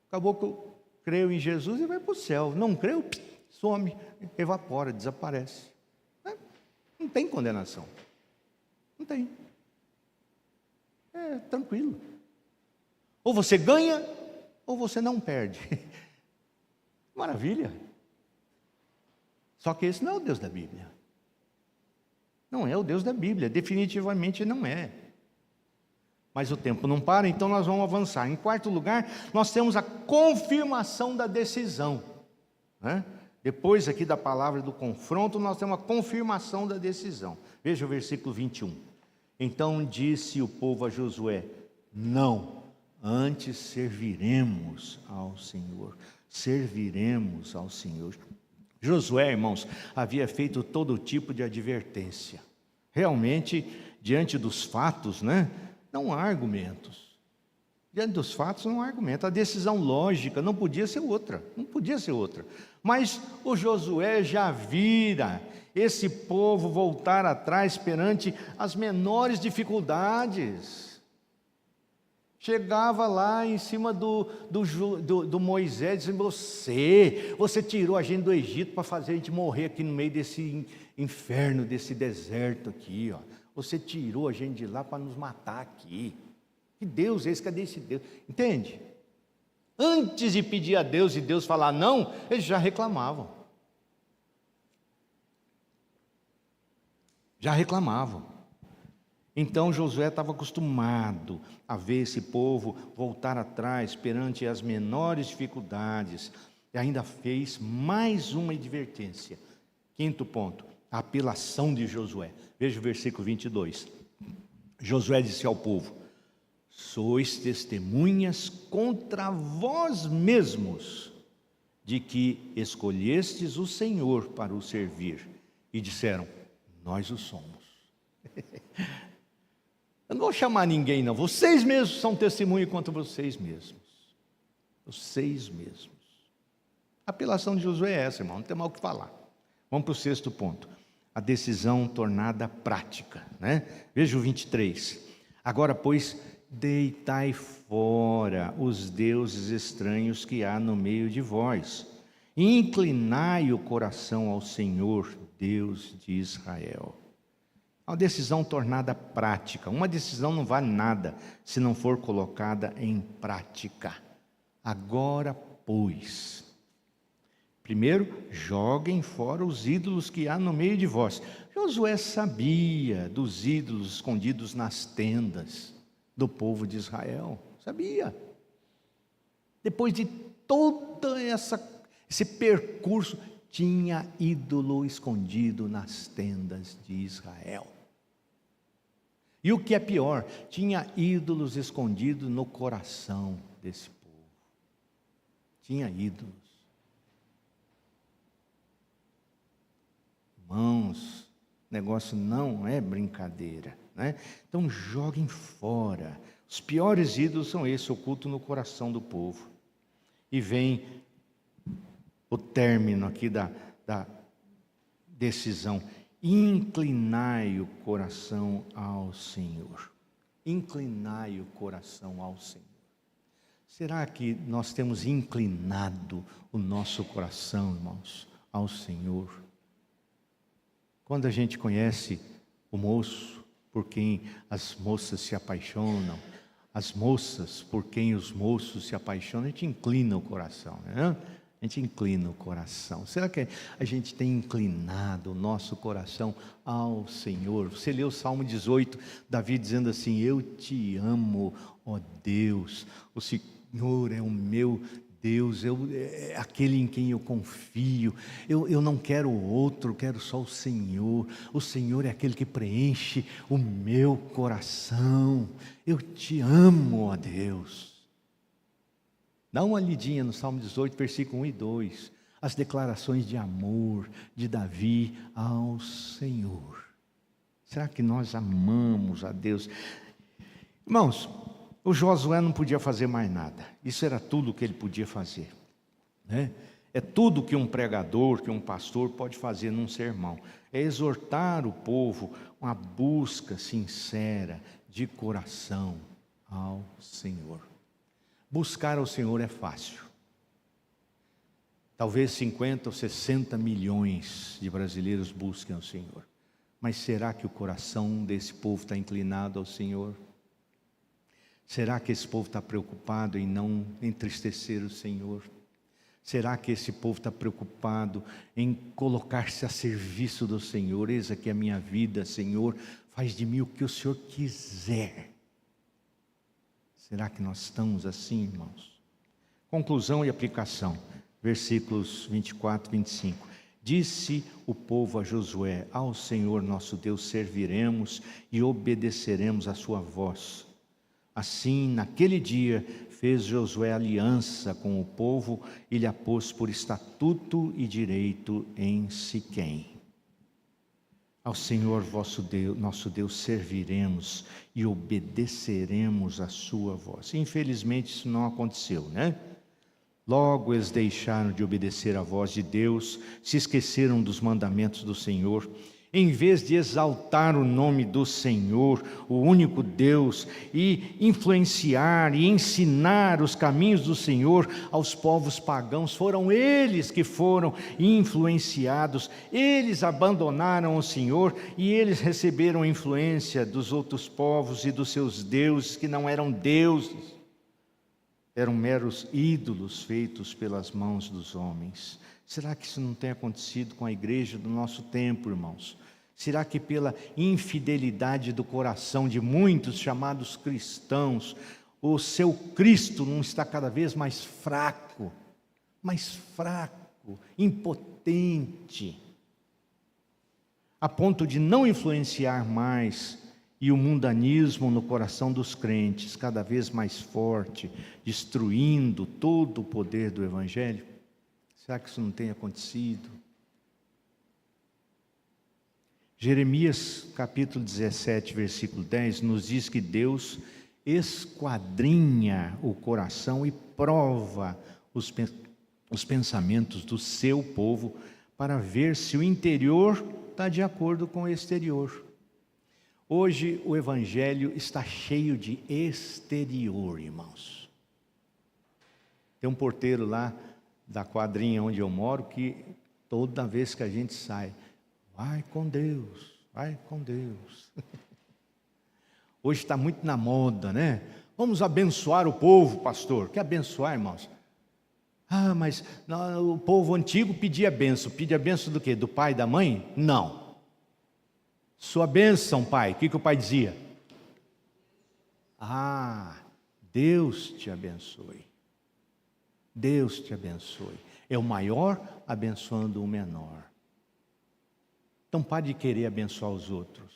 Speaker 2: Acabou que eu creio em Jesus e vai para o céu, não creio, some, evapora, desaparece. Não tem condenação, não tem, é tranquilo. Ou você ganha, ou você não perde. Maravilha. Só que esse não é o Deus da Bíblia. Não é o Deus da Bíblia, definitivamente não é. Mas o tempo não para, então nós vamos avançar. Em quarto lugar, nós temos a confirmação da decisão, né? Depois aqui da palavra do confronto, nós temos a confirmação da decisão. Veja o versículo 21. Então disse o povo a Josué, não, antes serviremos ao Senhor. Serviremos ao Senhor. Josué, irmãos, havia feito todo tipo de advertência. Realmente, diante dos fatos, né, não há argumentos. Diante dos fatos não há argumento. A decisão lógica não podia ser outra. Não podia ser outra. Mas o Josué já vira esse povo voltar atrás perante as menores dificuldades. Chegava lá em cima do Moisés, dizendo, você tirou a gente do Egito para fazer a gente morrer aqui no meio desse inferno, desse deserto aqui, ó. Você tirou a gente de lá para nos matar aqui. Que Deus é esse? Cadê esse Deus? Entende? Antes de pedir a Deus e Deus falar não, eles já reclamavam. Já reclamavam. Então Josué estava acostumado a ver esse povo voltar atrás perante as menores dificuldades, e ainda fez mais uma advertência. Quinto ponto, a apelação de Josué. Veja o versículo 22. Josué disse ao povo, sois testemunhas contra vós mesmos, de que escolhestes o Senhor para o servir. E disseram: nós o somos. Eu não vou chamar ninguém, não. Vocês mesmos são testemunho contra vocês mesmos. Vocês mesmos. A apelação de Josué é essa, irmão, não tem mal o que falar. Vamos para o 6º ponto. A decisão tornada prática, né? Veja o 23. Agora, pois, deitai fora os deuses estranhos que há no meio de vós, e inclinai o coração ao Senhor, Deus de Israel. Uma decisão tornada prática. Uma decisão não vale nada se não for colocada em prática. Agora, pois, primeiro, joguem fora os ídolos que há no meio de vós. Josué sabia dos ídolos escondidos nas tendas do povo de Israel. Sabia. Depois de todo esse percurso, tinha ídolo escondido nas tendas de Israel. E o que é pior, tinha ídolos escondidos no coração desse povo. Tinha ídolos. Irmãos, o negócio não é brincadeira, né? Então joguem fora. Os piores ídolos são esses, ocultos no coração do povo. E vem o término aqui da decisão: inclinai o coração ao Senhor. Inclinai o coração ao Senhor. Será que nós temos inclinado o nosso coração, irmãos, ao Senhor? Quando a gente conhece o moço por quem as moças se apaixonam, as moças por quem os moços se apaixonam, a gente inclina o coração, né? A gente inclina o coração. Será que a gente tem inclinado o nosso coração ao Senhor? Você leu o Salmo 18, Davi dizendo assim: eu te amo, ó Deus, o Senhor é o meu Deus, é aquele em quem eu confio, eu não quero outro, quero só o Senhor é aquele que preenche o meu coração, eu te amo, ó Deus. Dá uma lidinha no Salmo 18, versículo 1 e 2, as declarações de amor de Davi ao Senhor. Será que nós amamos a Deus? Irmãos, o Josué não podia fazer mais nada. Isso era tudo o que ele podia fazer, né? É tudo que um pregador, que um pastor pode fazer num sermão. É exortar o povo a uma busca sincera de coração ao Senhor. Buscar ao Senhor é fácil. Talvez 50 ou 60 milhões de brasileiros busquem ao Senhor. Mas será que o coração desse povo está inclinado ao Senhor? Será que esse povo está preocupado em não entristecer o Senhor? Será que esse povo está preocupado em colocar-se a serviço do Senhor? Eis aqui a minha vida, Senhor, faz de mim o que o Senhor quiser. Será que nós estamos assim, irmãos? Conclusão e aplicação, versículos 24 e 25. Disse o povo a Josué: ao Senhor nosso Deus serviremos e obedeceremos a sua voz. Assim, naquele dia, fez Josué aliança com o povo e lhe a pôs por estatuto e direito em Siquém. Ao Senhor vosso Deus, nosso Deus, serviremos e obedeceremos a sua voz. Infelizmente, isso não aconteceu, né? Logo eles deixaram de obedecer à voz de Deus, se esqueceram dos mandamentos do Senhor. Em vez de exaltar o nome do Senhor, o único Deus, e influenciar e ensinar os caminhos do Senhor aos povos pagãos, foram eles que foram influenciados, eles abandonaram o Senhor e eles receberam influência dos outros povos e dos seus deuses que não eram deuses, eram meros ídolos feitos pelas mãos dos homens. Será que isso não tem acontecido com a igreja do nosso tempo, irmãos? Será que pela infidelidade do coração de muitos chamados cristãos, o seu Cristo não está cada vez mais fraco, impotente, a ponto de não influenciar mais, e o mundanismo no coração dos crentes cada vez mais forte, destruindo todo o poder do Evangelho? Será que isso não tem acontecido? Jeremias capítulo 17, versículo 10, nos diz que Deus esquadrinha o coração e prova os pensamentos do seu povo para ver se o interior está de acordo com o exterior. Hoje o evangelho está cheio de exterior, irmãos. Tem um porteiro lá da quadrinha onde eu moro que toda vez que a gente sai, vai com Deus, vai com Deus. Hoje está muito na moda, né? Vamos abençoar o povo, pastor. Quer abençoar, irmãos? Ah, mas não, o povo antigo pedia bênção. Pedia bênção do quê? Do pai e da mãe? Não. Sua bênção, pai. O que o pai dizia? Ah, Deus te abençoe. Deus te abençoe. É o maior abençoando o menor. Então pare de querer abençoar os outros.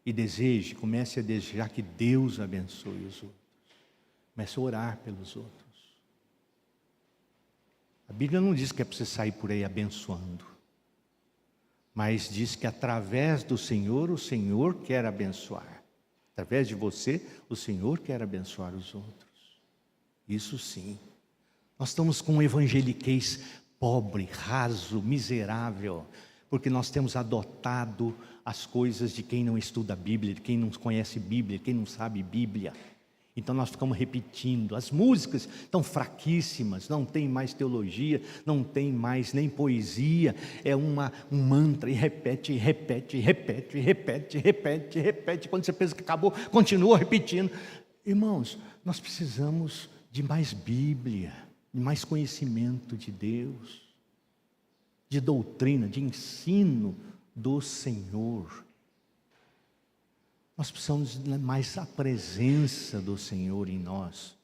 Speaker 2: E comece a desejar que Deus abençoe os outros. Comece a orar pelos outros. A Bíblia não diz que é para você sair por aí abençoando. Mas diz que através do Senhor, o Senhor quer abençoar. Através de você, o Senhor quer abençoar os outros. Isso sim. Nós estamos com um evangeliquez pobre, raso, miserável, porque nós temos adotado as coisas de quem não estuda a Bíblia, de quem não conhece Bíblia, de quem não sabe Bíblia. Então nós ficamos repetindo. As músicas estão fraquíssimas, não tem mais teologia, não tem mais nem poesia. É um mantra e repete, e repete, e repete, e repete, e repete, e repete. Quando você pensa que acabou, continua repetindo. Irmãos, nós precisamos de mais Bíblia, de mais conhecimento de Deus, de doutrina, de ensino do Senhor. Nós precisamos de mais a presença do Senhor em nós.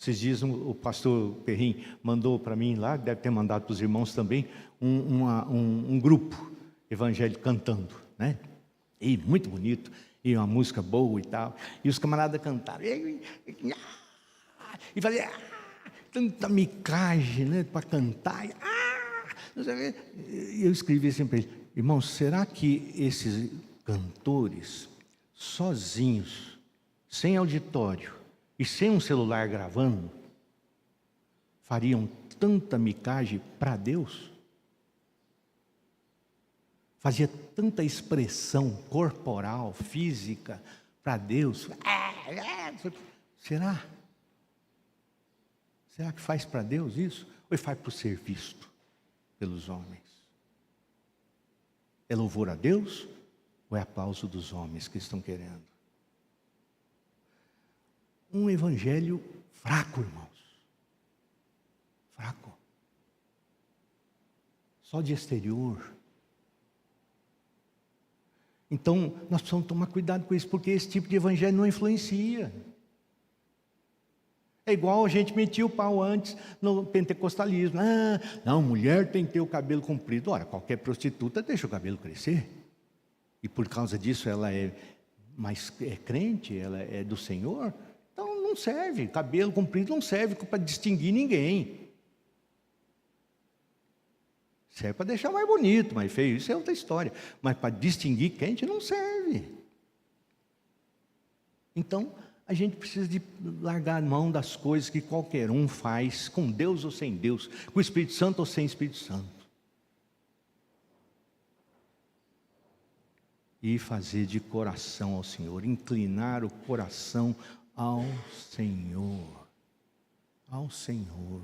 Speaker 2: Esses dias o pastor Perrin mandou para mim lá, deve ter mandado para os irmãos também, um grupo evangélico cantando, né? E muito bonito, e uma música boa e tal. E os camaradas cantaram. E fazia tanta micagem, né, para cantar. E eu escrevi assim para ele: irmãos, será que esses cantores, sozinhos, sem auditório e sem um celular gravando, fariam tanta micagem para Deus? Fazia tanta expressão corporal, física, para Deus? Será? Será que faz para Deus isso? Ou faz para ser visto pelos homens? É louvor a Deus ou é aplauso dos homens que estão querendo? Um evangelho fraco, irmãos. Fraco. Só de exterior. Então, nós precisamos tomar cuidado com isso, porque esse tipo de evangelho não influencia. É igual a gente metia o pau antes no pentecostalismo. Ah, não, mulher tem que ter o cabelo comprido. Ora, qualquer prostituta deixa o cabelo crescer. E por causa disso ela é crente, ela é do Senhor. Então não serve, cabelo comprido não serve para distinguir ninguém. Serve para deixar mais bonito, mais feio, isso é outra história. Mas para distinguir crente não serve. Então, a gente precisa de largar a mão das coisas que qualquer um faz, com Deus ou sem Deus, com o Espírito Santo ou sem Espírito Santo. E fazer de coração ao Senhor, inclinar o coração ao Senhor. Ao Senhor.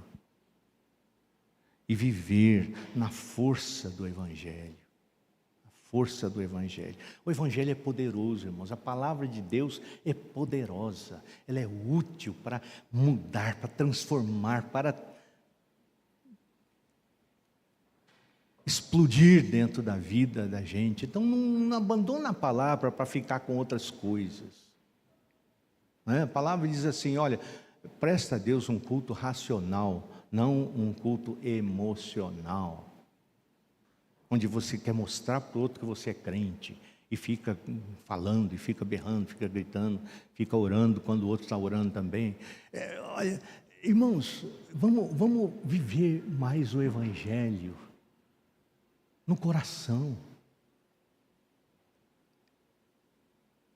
Speaker 2: E viver na força do Evangelho. A força do Evangelho. O Evangelho é poderoso, irmãos. A palavra de Deus é poderosa. Ela é útil para mudar, para transformar, para explodir dentro da vida da gente. Então não abandona a palavra para ficar com outras coisas. Né? A palavra diz assim, olha, presta a Deus um culto racional, não um culto emocional, onde você quer mostrar para o outro que você é crente e fica falando, e fica berrando, fica gritando, fica orando quando o outro está orando também. Olha, irmãos, vamos viver mais o Evangelho no coração.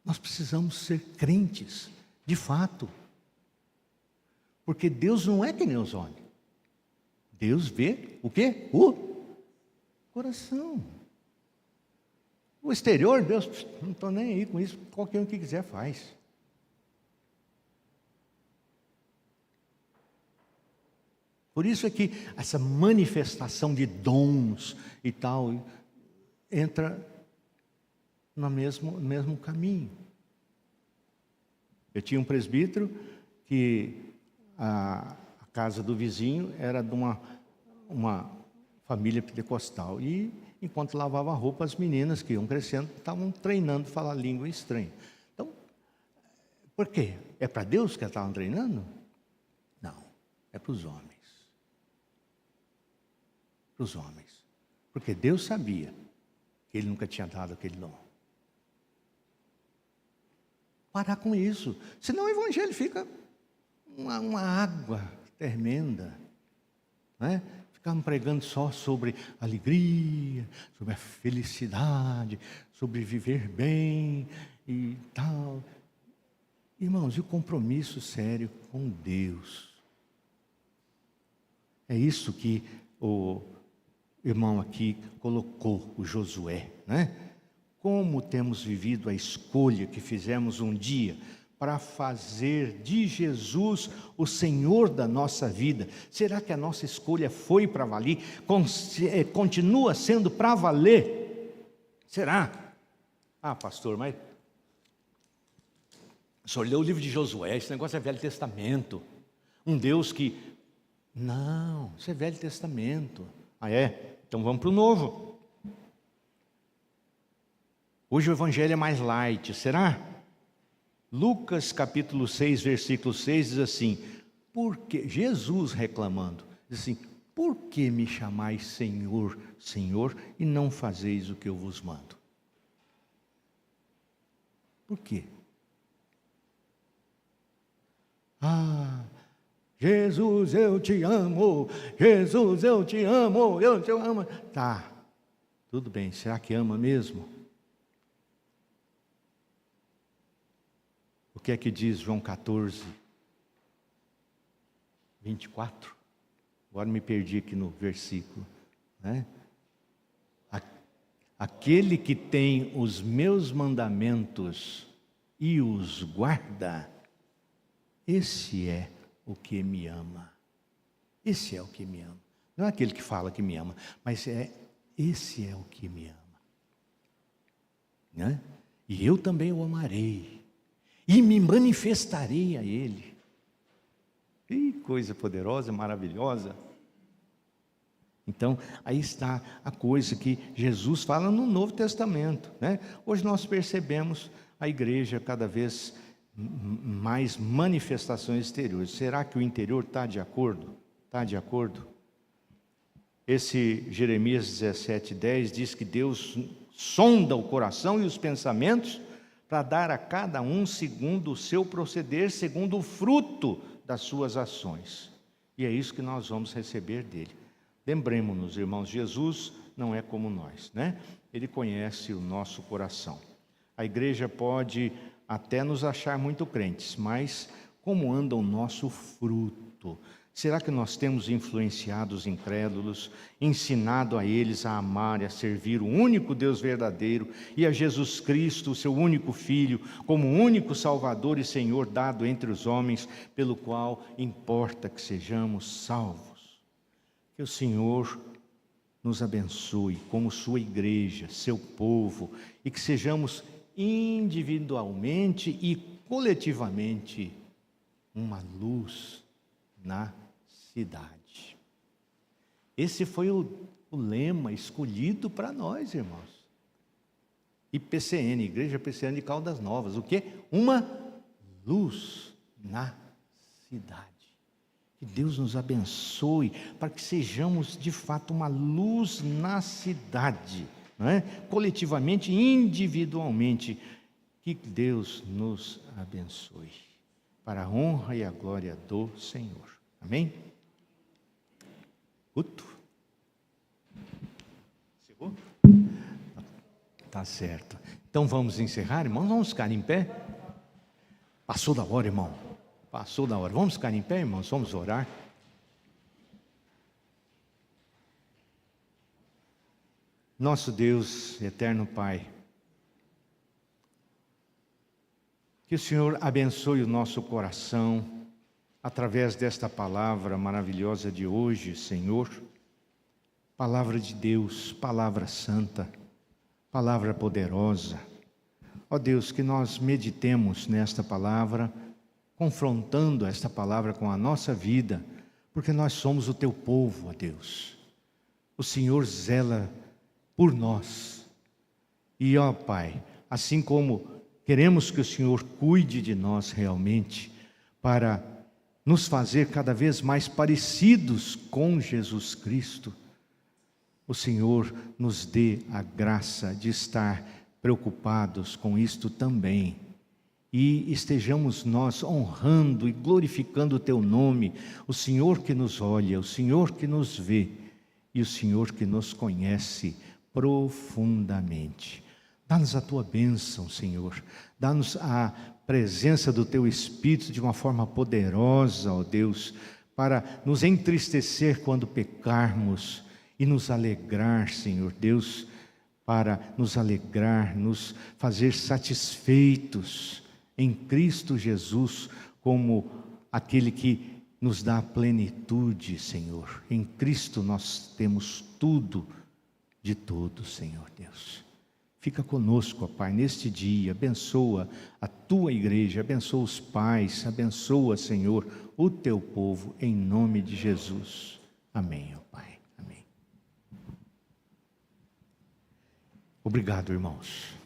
Speaker 2: Nós precisamos ser crentes, de fato. Porque Deus não é que nem os homens. Deus vê o quê? O coração. O exterior, Deus, não estou nem aí com isso, qualquer um que quiser faz. Por isso é que essa manifestação de dons e tal entra no mesmo caminho. Eu tinha um presbítero que a casa do vizinho era de uma família pentecostal. E enquanto lavava roupa, as meninas que iam crescendo estavam treinando a falar língua estranha. Então, por quê? É para Deus que elas estavam treinando? Não, é para os homens. Para os homens. Porque Deus sabia que ele nunca tinha dado aquele dom. Parar com isso. Senão o evangelho fica uma água tremenda. Né? Ficamos pregando só sobre alegria, sobre a felicidade, sobre viver bem e tal. Irmãos, e o compromisso sério com Deus? É isso que o irmão aqui colocou, o Josué, né? Como temos vivido a escolha que fizemos um dia para fazer de Jesus o Senhor da nossa vida? Será que a nossa escolha foi para valer? Continua sendo para valer? Será? Ah, pastor, mas o senhor leu o livro de Josué, esse negócio é Velho Testamento. Um Deus que... Não, isso é Velho Testamento. Ah, é? Então vamos para o Novo. Hoje o Evangelho é mais light, será? Lucas capítulo 6, versículo 6 diz assim, porque Jesus reclamando, diz assim, por que me chamais Senhor, Senhor, e não fazeis o que eu vos mando? Por quê? Ah, Jesus, eu te amo, Jesus, eu te amo, eu te amo. Tá, tudo bem, será que ama mesmo? O que é que diz João 14, 24? Agora me perdi aqui no versículo, né? Aquele que tem os meus mandamentos e os guarda, esse é o que me ama. Esse é o que me ama. Não é aquele que fala que me ama, mas esse é o que me ama. Né? E eu também o amarei. E me manifestarei a ele. Que coisa poderosa, maravilhosa. Então, aí está a coisa que Jesus fala no Novo Testamento, né? Hoje nós percebemos a igreja cada vez mais manifestações exteriores. Será que o interior está de acordo? Está de acordo? Esse Jeremias 17:10 diz que Deus sonda o coração e os pensamentos para dar a cada um segundo o seu proceder, segundo o fruto das suas ações. E é isso que nós vamos receber dele. Lembremos-nos, irmãos, Jesus não é como nós, né? Ele conhece o nosso coração. A igreja pode até nos achar muito crentes, mas como anda o nosso fruto? Será que nós temos influenciado os incrédulos, ensinado a eles a amar e a servir o único Deus verdadeiro e a Jesus Cristo, o seu único Filho, como o único Salvador e Senhor dado entre os homens, pelo qual importa que sejamos salvos? Que o Senhor nos abençoe como sua igreja, seu povo, e que sejamos individualmente e coletivamente uma luz na cidade. Esse foi o lema escolhido para nós, irmãos. IPCN, Igreja PCN de Caldas Novas. O quê? Uma luz na cidade. Que Deus nos abençoe para que sejamos de fato uma luz na cidade. não é? Coletivamente, individualmente. Que Deus nos abençoe, para a honra e a glória do Senhor. Amém? Guto? Chegou? Tá certo. Então vamos encerrar, irmãos? Vamos ficar em pé? Passou da hora, irmão. Passou da hora. Vamos ficar em pé, irmãos? Vamos orar. Nosso Deus, eterno Pai, que o Senhor abençoe o nosso coração através desta palavra maravilhosa de hoje, Senhor. Palavra de Deus, palavra santa, palavra poderosa. Ó Deus, que nós meditemos nesta palavra, confrontando esta palavra com a nossa vida, porque nós somos o teu povo, ó Deus. O Senhor zela por nós. E, ó Pai, assim como queremos que o Senhor cuide de nós realmente, para nos fazer cada vez mais parecidos com Jesus Cristo, o Senhor nos dê a graça de estar preocupados com isto também, e estejamos nós honrando e glorificando o Teu nome, o Senhor que nos olha, o Senhor que nos vê, e o Senhor que nos conhece profundamente. Dá-nos a Tua bênção, Senhor. Dá-nos a presença do Teu Espírito de uma forma poderosa, ó Deus, para nos entristecer quando pecarmos e nos alegrar, Senhor Deus, para nos alegrar, nos fazer satisfeitos em Cristo Jesus, como aquele que nos dá a plenitude, Senhor. Em Cristo nós temos tudo de tudo, Senhor Deus. Fica conosco, ó Pai, neste dia, abençoa a Tua igreja, abençoa os pais, abençoa, Senhor, o Teu povo, em nome de Jesus. Amém, ó Pai, amém. Obrigado, irmãos.